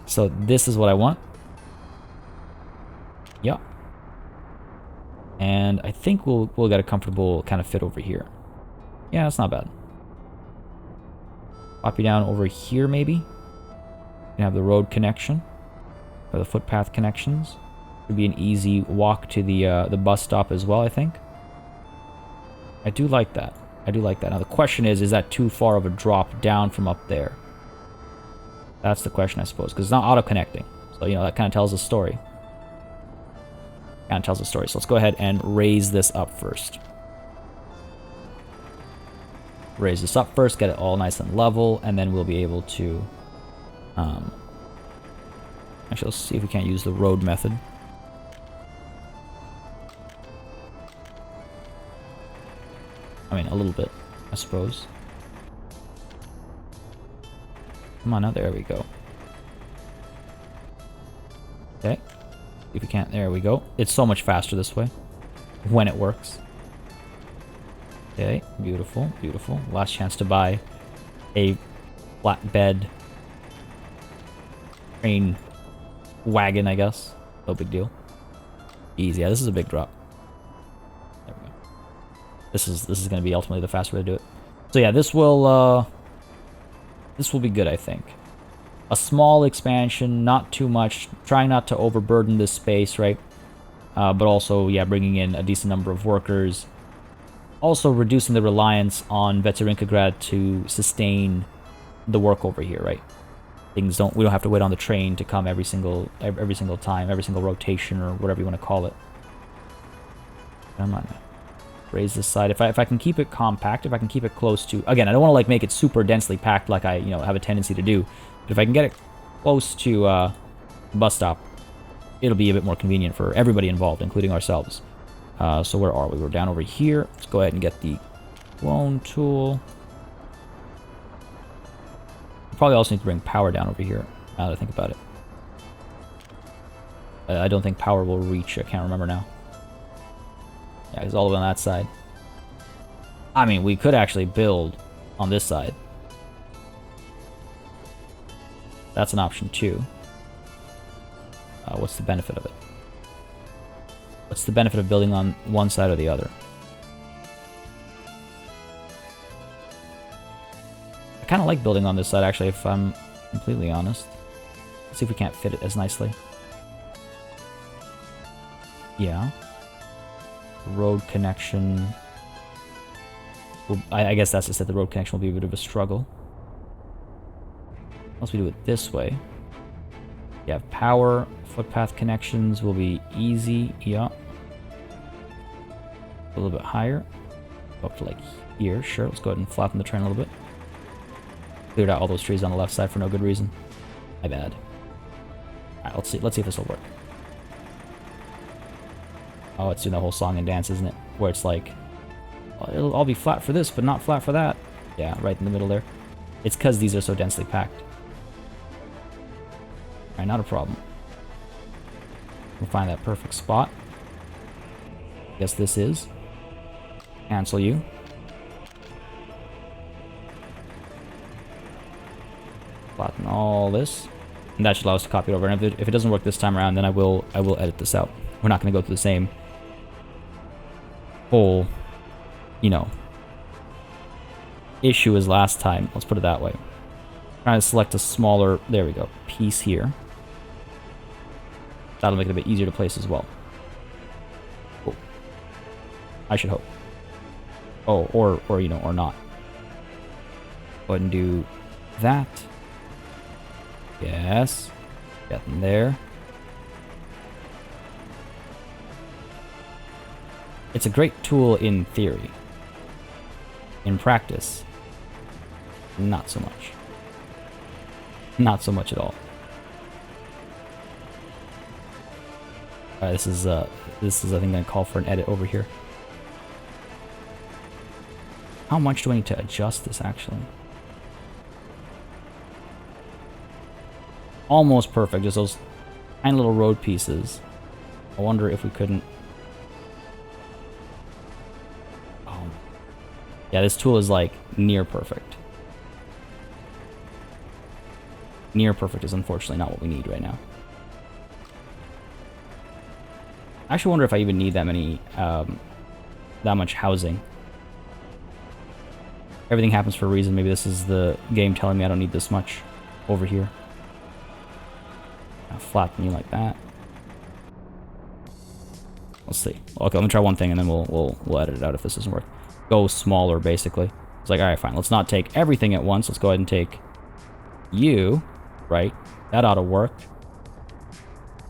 So this is what I want. And I think we'll get a comfortable kind of fit over here. Yeah, that's not bad. Pop you down over here, maybe. You can have the road connection, or the footpath connections. Would be an easy walk to the bus stop as well, I think. I do like that. I do like that. Now the question is that too far of a drop down from up there? That's the question, I suppose, because it's not auto-connecting. So, you know, that kind of tells a story. Kind of tells a story. So let's go ahead and raise this up first. Raise this up first, get it all nice and level, and then we'll be able to... Actually, let's see if we can't use the road method. I mean, a little bit, I suppose. Come on now, there we go. Okay. If we can't, there we go. It's so much faster this way when it works. Okay, beautiful, beautiful. Last chance to buy a flatbed train wagon, I guess. No big deal. Easy. Yeah, this is a big drop. There we go. This is going to be ultimately the fast way to do it. So yeah, this will be good, I think. A small expansion, not too much, trying not to overburden this space, right? But also, yeah, bringing in a decent number of workers. Also reducing the reliance on Veterinkagrad to sustain the work over here, right? We don't have to wait on the train to come every single time, every single rotation, or whatever you want to call it. Come on. Raise this side. If I can keep it compact, if I can keep it close to... Again, I don't want to like make it super densely packed like I have a tendency to do. But if I can get it close to the bus stop, it'll be a bit more convenient for everybody involved, including ourselves. So where are we? We're down over here. Let's go ahead and get the clone tool. Probably also need to bring power down over here, now that I think about it. I don't think power will reach. I can't remember now. Yeah, it's all the way on that side. I mean, we could actually build on this side. That's an option too. What's the benefit of it? What's the benefit of building on one side or the other? I kind of like building on this side, actually, if I'm completely honest. Let's see if we can't fit it as nicely. Yeah. Road connection. Well, I guess that's just it. The road connection will be a bit of a struggle. Unless we do it this way. You have power. Footpath connections will be easy. Yeah. A little bit higher. Go up to like here. Sure. Let's go ahead and flatten the train a little bit. Cleared out all those trees on the left side for no good reason. My bad. Alright, let's see if this will work. Oh, it's doing the whole song and dance, isn't it? Where it's like, well, it'll all be flat for this, but not flat for that. Yeah, right in the middle there. It's because these are so densely packed. Alright, not a problem. We'll find that perfect spot. Guess this is. Cancel you. Flatten all this. And that should allow us to copy it over. And if it doesn't work this time around, then I will edit this out. We're not going to go through the same whole, issue as last time. Let's put it that way. Trying to select a smaller, there we go, piece here. That'll make it a bit easier to place as well. Oh. I should hope. Oh, or not. Go ahead and do that. Yes. Get them there. It's a great tool in theory. In practice, not so much. Not so much at all. Alright, this is I think gonna call for an edit over here. How much do I need to adjust this actually? Almost perfect, just those tiny little road pieces. I wonder if we couldn't... Oh. Yeah, this tool is like near perfect. Near perfect is unfortunately not what we need right now. I actually wonder if I even need that many, that much housing. Everything happens for a reason. Maybe this is the game telling me I don't need this much over here. I'll flatten you like that. Let's see. Okay, let me try one thing and then we'll edit it out if this doesn't work. Go smaller, basically. It's like, alright, fine. Let's not take everything at once. Let's go ahead and take you. Right. That ought to work.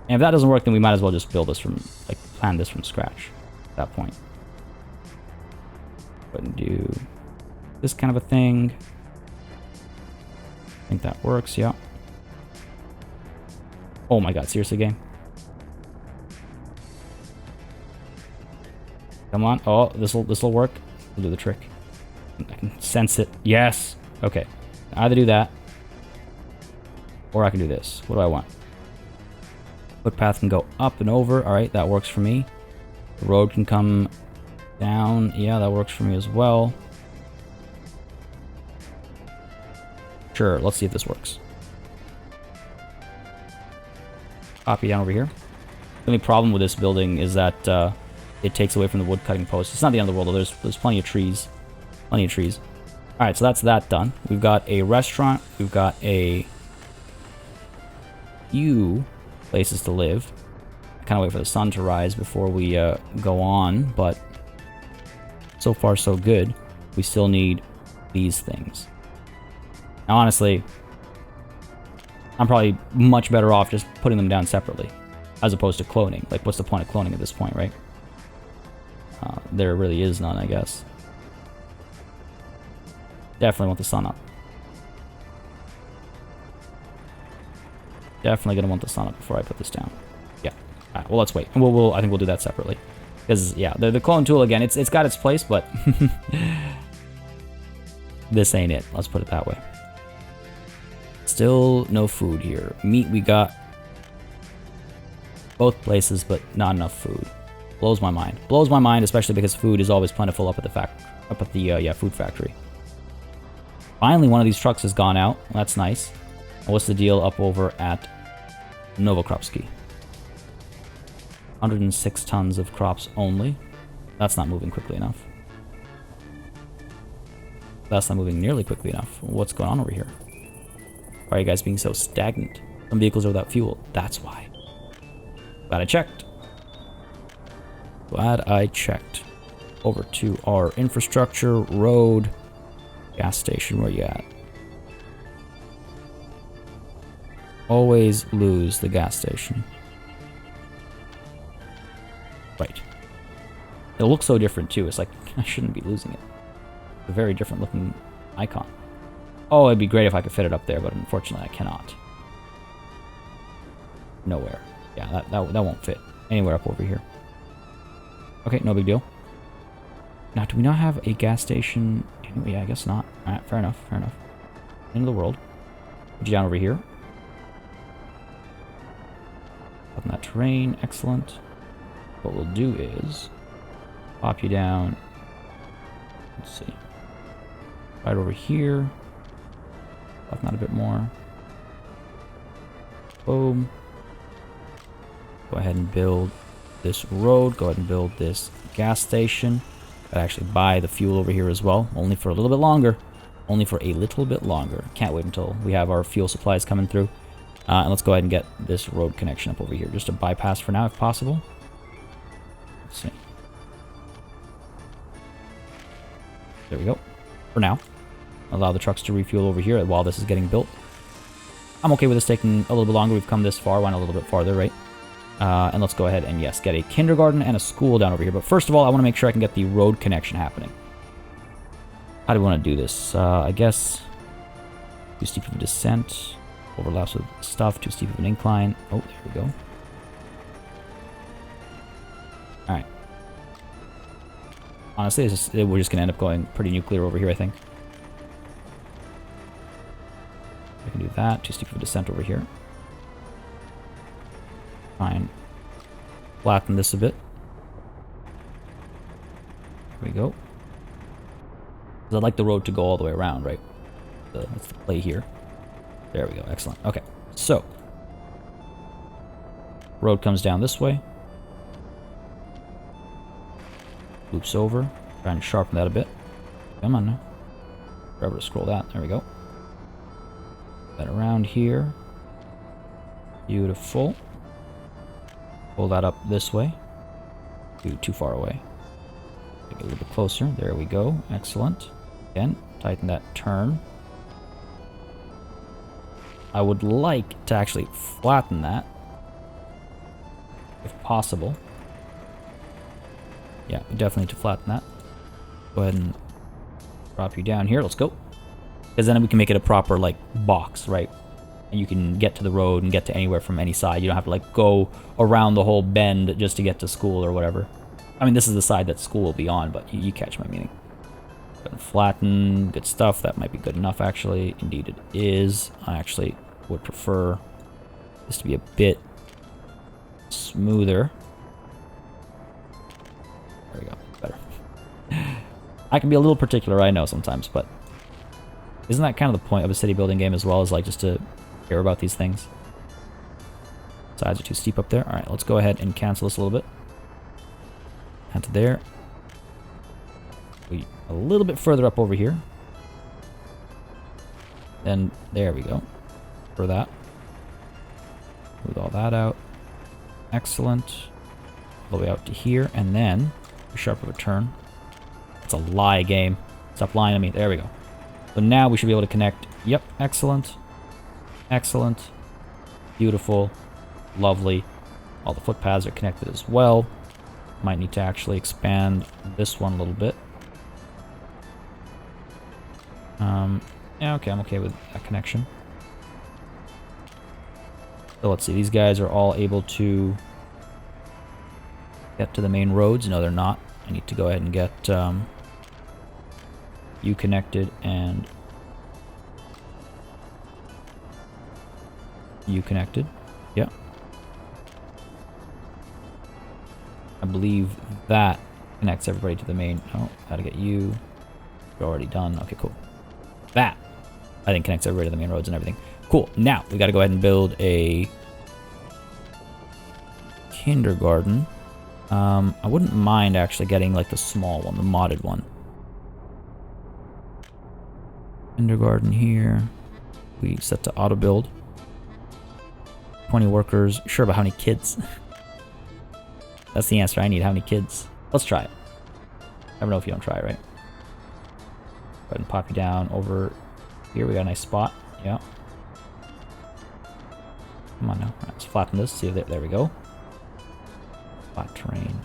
And if that doesn't work, then we might as well just build this from, like, plan this from scratch at that point. Go ahead and do this kind of a thing. I think that works, yeah. Oh my god, seriously, game? Come on. Oh, this'll work. We'll do the trick. I can sense it. Yes. Okay. Either do that, or I can do this. What do I want? Footpath can go up and over. All right, that works for me. The road can come down. Yeah, that works for me as well. Sure. Let's see if this works. Copy down over here. The only problem with this building is that it takes away from the wood cutting post. It's not the end of the world, though. There's plenty of trees. Plenty of trees. All right, so that's that done. We've got a restaurant. We've got a few places to live. I kind of wait for the sun to rise before we go on, but so far so good. We still need these things. Now, honestly, I'm probably much better off just putting them down separately, as opposed to cloning. Like, what's the point of cloning at this point, right? There really is none, I guess. Definitely want the sun up. Definitely gonna want the sun up before I put this down. Yeah. All right, well, let's wait. And I think we'll do that separately. Because, yeah, the clone tool, again, it's got its place, but this ain't it. Let's put it that way. Still no food here. Meat we got both places, but not enough food. Blows my mind. Blows my mind, especially because food is always plentiful up at the food factory. Finally, one of these trucks has gone out. That's nice. And what's the deal up over at Novokropsky? 106 tons of crops only. That's not moving quickly enough. That's not moving nearly quickly enough. What's going on over here? Why are you guys being so stagnant? Some vehicles are without fuel. That's why. Glad I checked. Glad I checked. Over to our infrastructure, road, gas station. Where you at? Always lose the gas station. Right. It looks so different too. It's like, I shouldn't be losing it. It's a very different looking icon. Oh, it'd be great if I could fit it up there, but unfortunately I cannot. Nowhere. Yeah, that won't fit anywhere up over here. Okay, no big deal. Now, do we not have a gas station? Yeah, I guess not. Alright, fair enough, fair enough. End of the world. Put you down over here. Up in that terrain, excellent. What we'll do is pop you down. Let's see. Right over here. Up not a bit more. Boom. Go ahead and build this road. Go ahead and build this gas station. I'd actually buy the fuel over here as well. Only for a little bit longer. Only for a little bit longer. Can't wait until we have our fuel supplies coming through. And let's go ahead and get this road connection up over here. Just a bypass for now if possible. Let's see. There we go. For now. Allow the trucks to refuel over here while this is getting built. I'm okay with this taking a little bit longer. We've come this far. Why not a little bit farther, right? And let's go ahead and, yes, get a kindergarten and a school down over here. But first of all, I want to make sure I can get the road connection happening. How do we want to do this? I guess too steep of a descent. Overlaps with stuff. Too steep of an incline. Oh, there we go. Alright. Honestly, we're just going to end up going pretty nuclear over here, I think. I can do that. Too steep of a descent over here. Fine. Flatten this a bit. There we go. Because I'd like the road to go all the way around, right? That's the play here. There we go. Excellent. Okay. So. Road comes down this way. Loops over. Trying to sharpen that a bit. Come on now. Forever to scroll that. There we go. That around here. Beautiful. Pull that up this way. Too far away. Get a little bit closer. There we go. Excellent. Again, tighten that turn. I would like to actually flatten that, if possible. Yeah, we definitely need to flatten that. Go ahead and drop you down here. Let's go. Because then we can make it a proper, like, box, right? And you can get to the road and get to anywhere from any side. You don't have to, like, go around the whole bend just to get to school or whatever. I mean, this is the side that school will be on, but you catch my meaning. Go ahead and flatten. Good stuff. That might be good enough, actually. Indeed, it is. I actually would prefer this to be a bit smoother. There we go. Better. I can be a little particular, I know, sometimes, but isn't that kind of the point of a city building game as well, is like just to care about these things? Sides are too steep up there. Alright, let's go ahead and cancel this a little bit. And to there. A little bit further up over here. Then there we go. For that. Move all that out. Excellent. All the way out to here, and then a sharp of a turn. It's a lie game. Stop lying to me. There we go. So now we should be able to connect. Yep, excellent. Excellent. Beautiful. Lovely. All the footpaths are connected as well. Might need to actually expand this one a little bit. Yeah, okay, I'm okay with that connection. So let's see, these guys are all able to get to the main roads. No, they're not. I need to go ahead and get you connected and you connected. Yeah. I believe that connects everybody to the main. Oh, gotta get you. You're already done. Okay, cool. That, I think, connects everybody to the main roads and everything. Cool. Now, we gotta go ahead and build a kindergarten. I wouldn't mind actually getting, like, the small one, the modded one. Kindergarten here. We set to auto build. 20 workers. Sure, but how many kids? That's the answer I need. How many kids? Let's try it. Never know if you don't try it, right? Go ahead and pop you down over here. We got a nice spot. Yeah. Come on now. Right, let's flatten this. See, there we go. Flat terrain.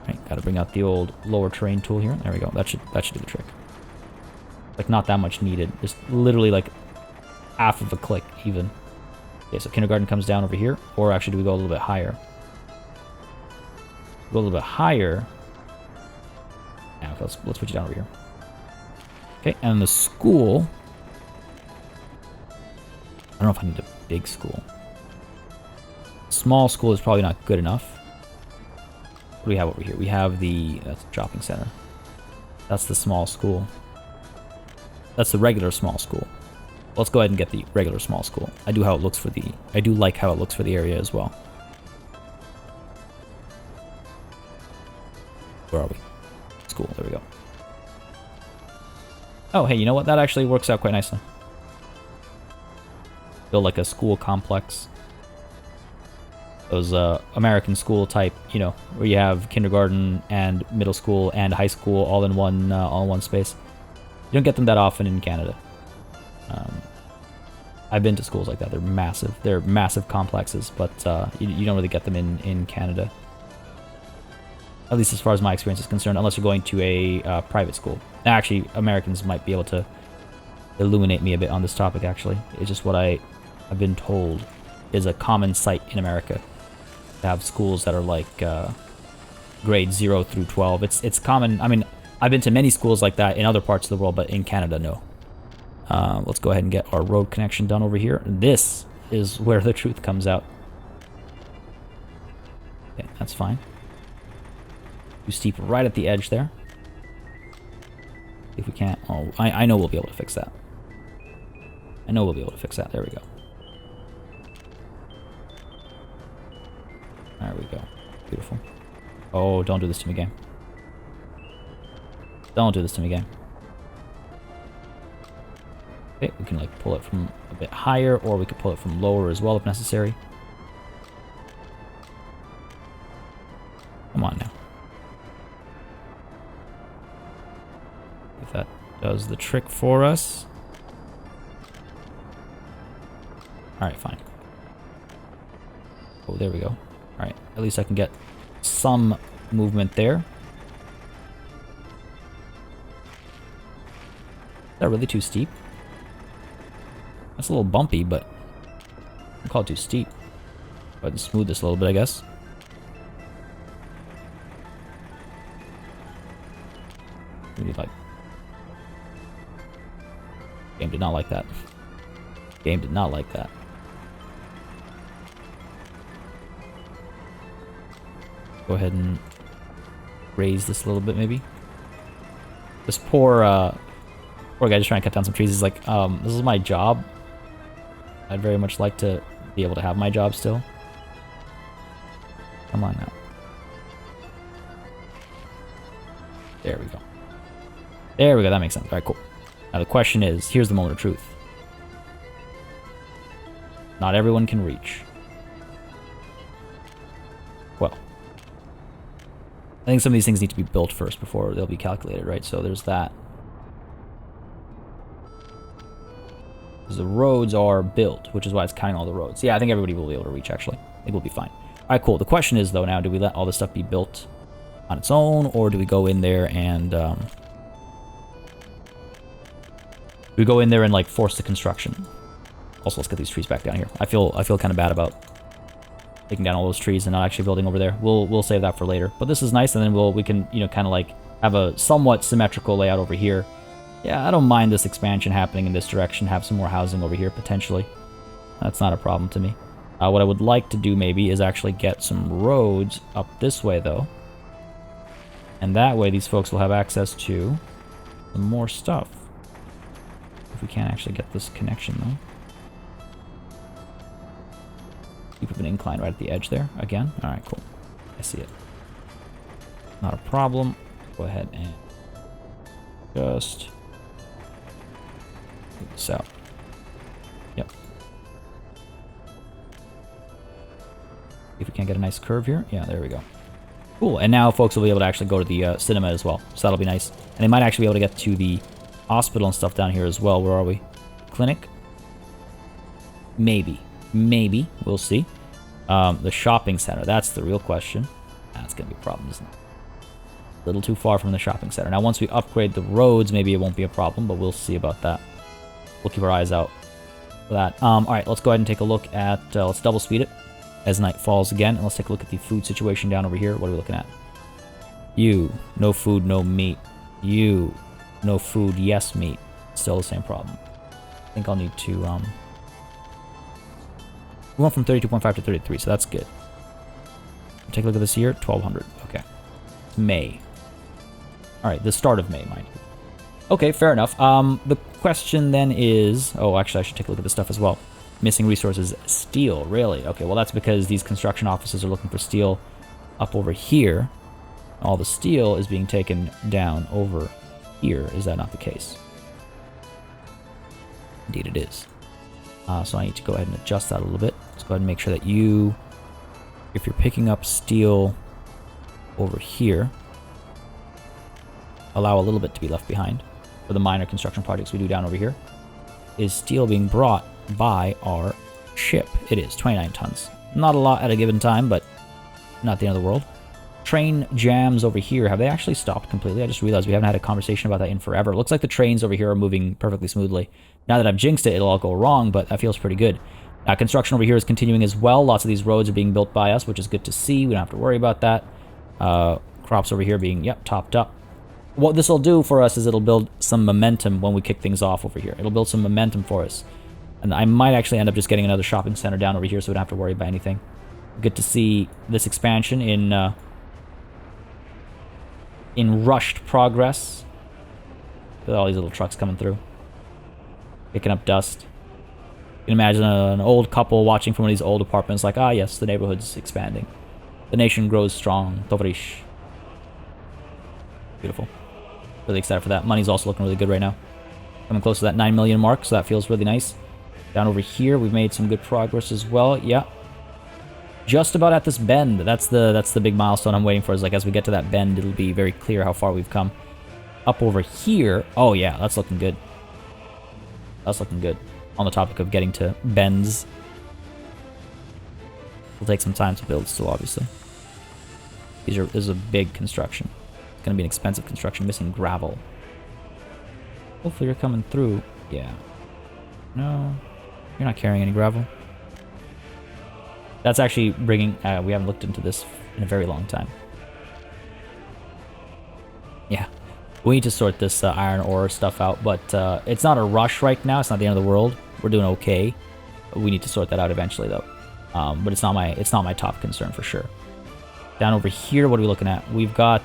Right, gotta bring out the old lower terrain tool here. There we go. That should do the trick. Like, not that much needed. Just literally like half of a click even. Okay, so kindergarten comes down over here, or actually do we go a little bit higher? Go a little bit higher. Now let's put you down over here. Okay, and the school. I don't know if I need a big school. Small school is probably not good enough. What do we have over here? We have that's the shopping center. That's the small school. That's the regular small school. Let's go ahead and get the regular small school. I do like how it looks for the area as well. Where are we? School, there we go. Oh, hey, you know what? That actually works out quite nicely. Build like a school complex. Those American school type, you know, where you have kindergarten and middle school and high school all in one space. You don't get them that often in Canada. I've been to schools like that. They're massive. They're massive complexes, but you don't really get them in Canada. At least as far as my experience is concerned, unless you're going to a private school. Actually, Americans might be able to illuminate me a bit on this topic, actually. It's just what I've been told is a common sight in America. To have schools that are like grade 0 through 12. It's common. I mean, I've been to many schools like that in other parts of the world, but in Canada, no. Let's go ahead and get our road connection done over here. This is where the truth comes out. Okay, that's fine. Too steep right at the edge there. If we can't... Oh, I know we'll be able to fix that. I know we'll be able to fix that. There we go. There we go. Beautiful. Oh, don't do this to me, game. Don't do this to me, game. Okay, we can like pull it from a bit higher, or we could pull it from lower as well if necessary. Come on now. If that does the trick for us. Alright, fine. Oh, there we go. Alright, at least I can get some movement there. Is that really too steep? That's a little bumpy, but I don't call it too steep. Go ahead and smooth this a little bit, I guess. We need like... Game did not like that. Game did not like that. Go ahead and raise this a little bit, maybe. This poor guy just trying to cut down some trees. He's like, this is my job. I'd very much like to be able to have my job still. Come on now. There we go. There we go, that makes sense. Alright, cool. Now the question is, here's the moment of truth. Not everyone can reach. Well, I think some of these things need to be built first before they'll be calculated, right? So there's that. Because the roads are built, which is why it's counting all the roads. Yeah, I think everybody will be able to reach, actually. I think we'll be fine. Alright, cool. The question is, though, now, do we let all this stuff be built on its own, or do we go in there and... we go in there and, like, force the construction? Also, let's get these trees back down here. I feel kind of bad about taking down all those trees and not actually building over there. We'll save that for later. But this is nice, and then we can, you know, kind of like have a somewhat symmetrical layout over here. Yeah, I don't mind this expansion happening in this direction. Have some more housing over here, potentially. That's not a problem to me. What I would like to do, maybe, is actually get some roads up this way, though. And that way, these folks will have access to some more stuff. If we can't actually get this connection, though. Keep an incline right at the edge there, again. Alright, cool. I see it. Not a problem. Go ahead and just... move this out. Yep. If we can't get a nice curve here. Yeah, there we go. Cool, and now folks will be able to actually go to the cinema as well. So that'll be nice. And they might actually be able to get to the hospital and stuff down here as well. Where are we? Clinic? Maybe. Maybe. We'll see. The shopping center. That's the real question. That's going to be a problem, isn't it? A little too far from the shopping center. Now, once we upgrade the roads, maybe it won't be a problem, but we'll see about that. We'll keep our eyes out for that. Alright, let's go ahead and take a look at... let's double speed it as night falls again. And let's take a look at the food situation down over here. What are we looking at? You. No food, no meat. You. No food, yes meat. Still the same problem. I think I'll need to... we went from 32.5 to 33, so that's good. Take a look at this year. 1200. Okay. May. Alright, the start of May, mind you. Okay, fair enough. The question then is... oh, actually, I should take a look at this stuff as well. Missing resources. Steel, really? Okay, well, that's because these construction offices are looking for steel up over here. All the steel is being taken down over here. Is that not the case? Indeed it is. So I need to go ahead and adjust that a little bit. Let's go ahead and make sure that you... if you're picking up steel over here, allow a little bit to be left behind for the minor construction projects we do down over here. Is steel being brought by our ship? It is. 29 tons. Not a lot at a given time, but not the end of the world. Train jams over here. Have they actually stopped completely? I just realized we haven't had a conversation about that in forever. It looks like the trains over here are moving perfectly smoothly. Now that I've jinxed it, it'll all go wrong, but that feels pretty good. Construction over here is continuing as well. Lots of these roads are being built by us, which is good to see. We don't have to worry about that. Crops over here being, yep, topped up. What this will do for us is it'll build some momentum when we kick things off over here. It'll build some momentum for us. And I might actually end up just getting another shopping center down over here so we don't have to worry about anything. Good to see this expansion in rushed progress. Look at all these little trucks coming through. Picking up dust. You can imagine an old couple watching from one of these old apartments like, ah, yes, the neighborhood's expanding. The nation grows strong. Tovarish. Beautiful. Really excited for that. Money's also looking really good right now. Coming close to that 9 million mark, so that feels really nice. Down over here, we've made some good progress as well. Yeah. Just about at this bend. That's the big milestone I'm waiting for. Is like as we get to that bend, it'll be very clear how far we've come. Up over here. Oh yeah, that's looking good. That's looking good. On the topic of getting to bends. It'll take some time to build still, obviously. This is a big construction. It's going to be an expensive construction, missing gravel. Hopefully you're coming through. Yeah. No. You're not carrying any gravel. That's actually bringing... we haven't looked into this in a very long time. Yeah. We need to sort this iron ore stuff out, but it's not a rush right now. It's not the end of the world. We're doing okay. We need to sort that out eventually, though. But it's not my top concern for sure. Down over here, what are we looking at? We've got...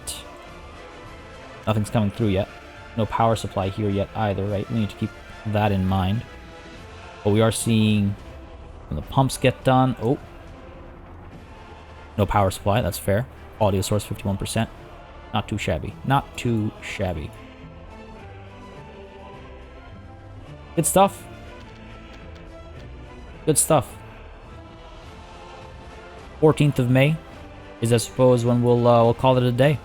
Nothing's coming through yet. No power supply here yet either, right? We need to keep that in mind. But we are seeing when the pumps get done. Oh. No power supply, that's fair. Audio source 51%. Not too shabby. Not too shabby. Good stuff. Good stuff. 14th of May is, I suppose, when we'll call it a day.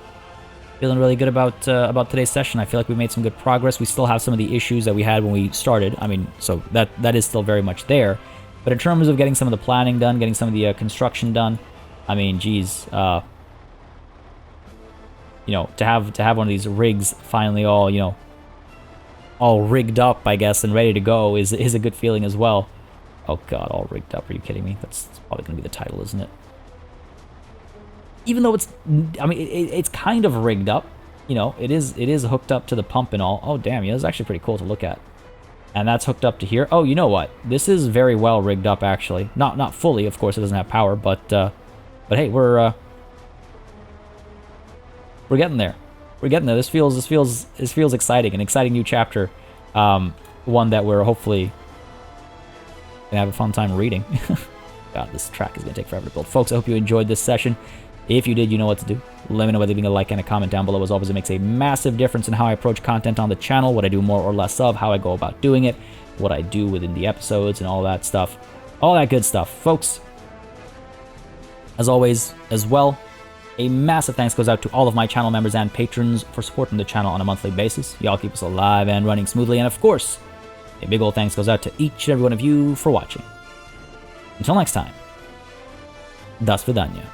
Feeling really good about today's session. I feel like we made some good progress. We still have some of the issues that we had when we started. I mean, so that is still very much there. But in terms of getting some of the planning done, getting some of the construction done, I mean, geez, you know, to have one of these rigs finally all, you know, all rigged up, I guess, and ready to go is a good feeling as well. Oh god, all rigged up. Are you kidding me? That's probably going to be the title, isn't it? Even though it's, I mean, it's kind of rigged up, you know, it is hooked up to the pump and all. Oh, damn, yeah, it's actually pretty cool to look at. And that's hooked up to here. Oh, you know what? This is very well rigged up, actually. Not fully, of course, it doesn't have power, but hey, we're getting there. We're getting there. This feels exciting, an exciting new chapter. One that we're hopefully gonna have a fun time reading. God, this track is gonna take forever to build. Folks, I hope you enjoyed this session. If you did, you know what to do. Let me know by leaving a like and a comment down below. As always, it makes a massive difference in how I approach content on the channel, what I do more or less of, how I go about doing it, what I do within the episodes, and all that stuff. All that good stuff. Folks, as always, as well, a massive thanks goes out to all of my channel members and patrons for supporting the channel on a monthly basis. Y'all keep us alive and running smoothly. And of course, a big old thanks goes out to each and every one of you for watching. Until next time, das vidanya.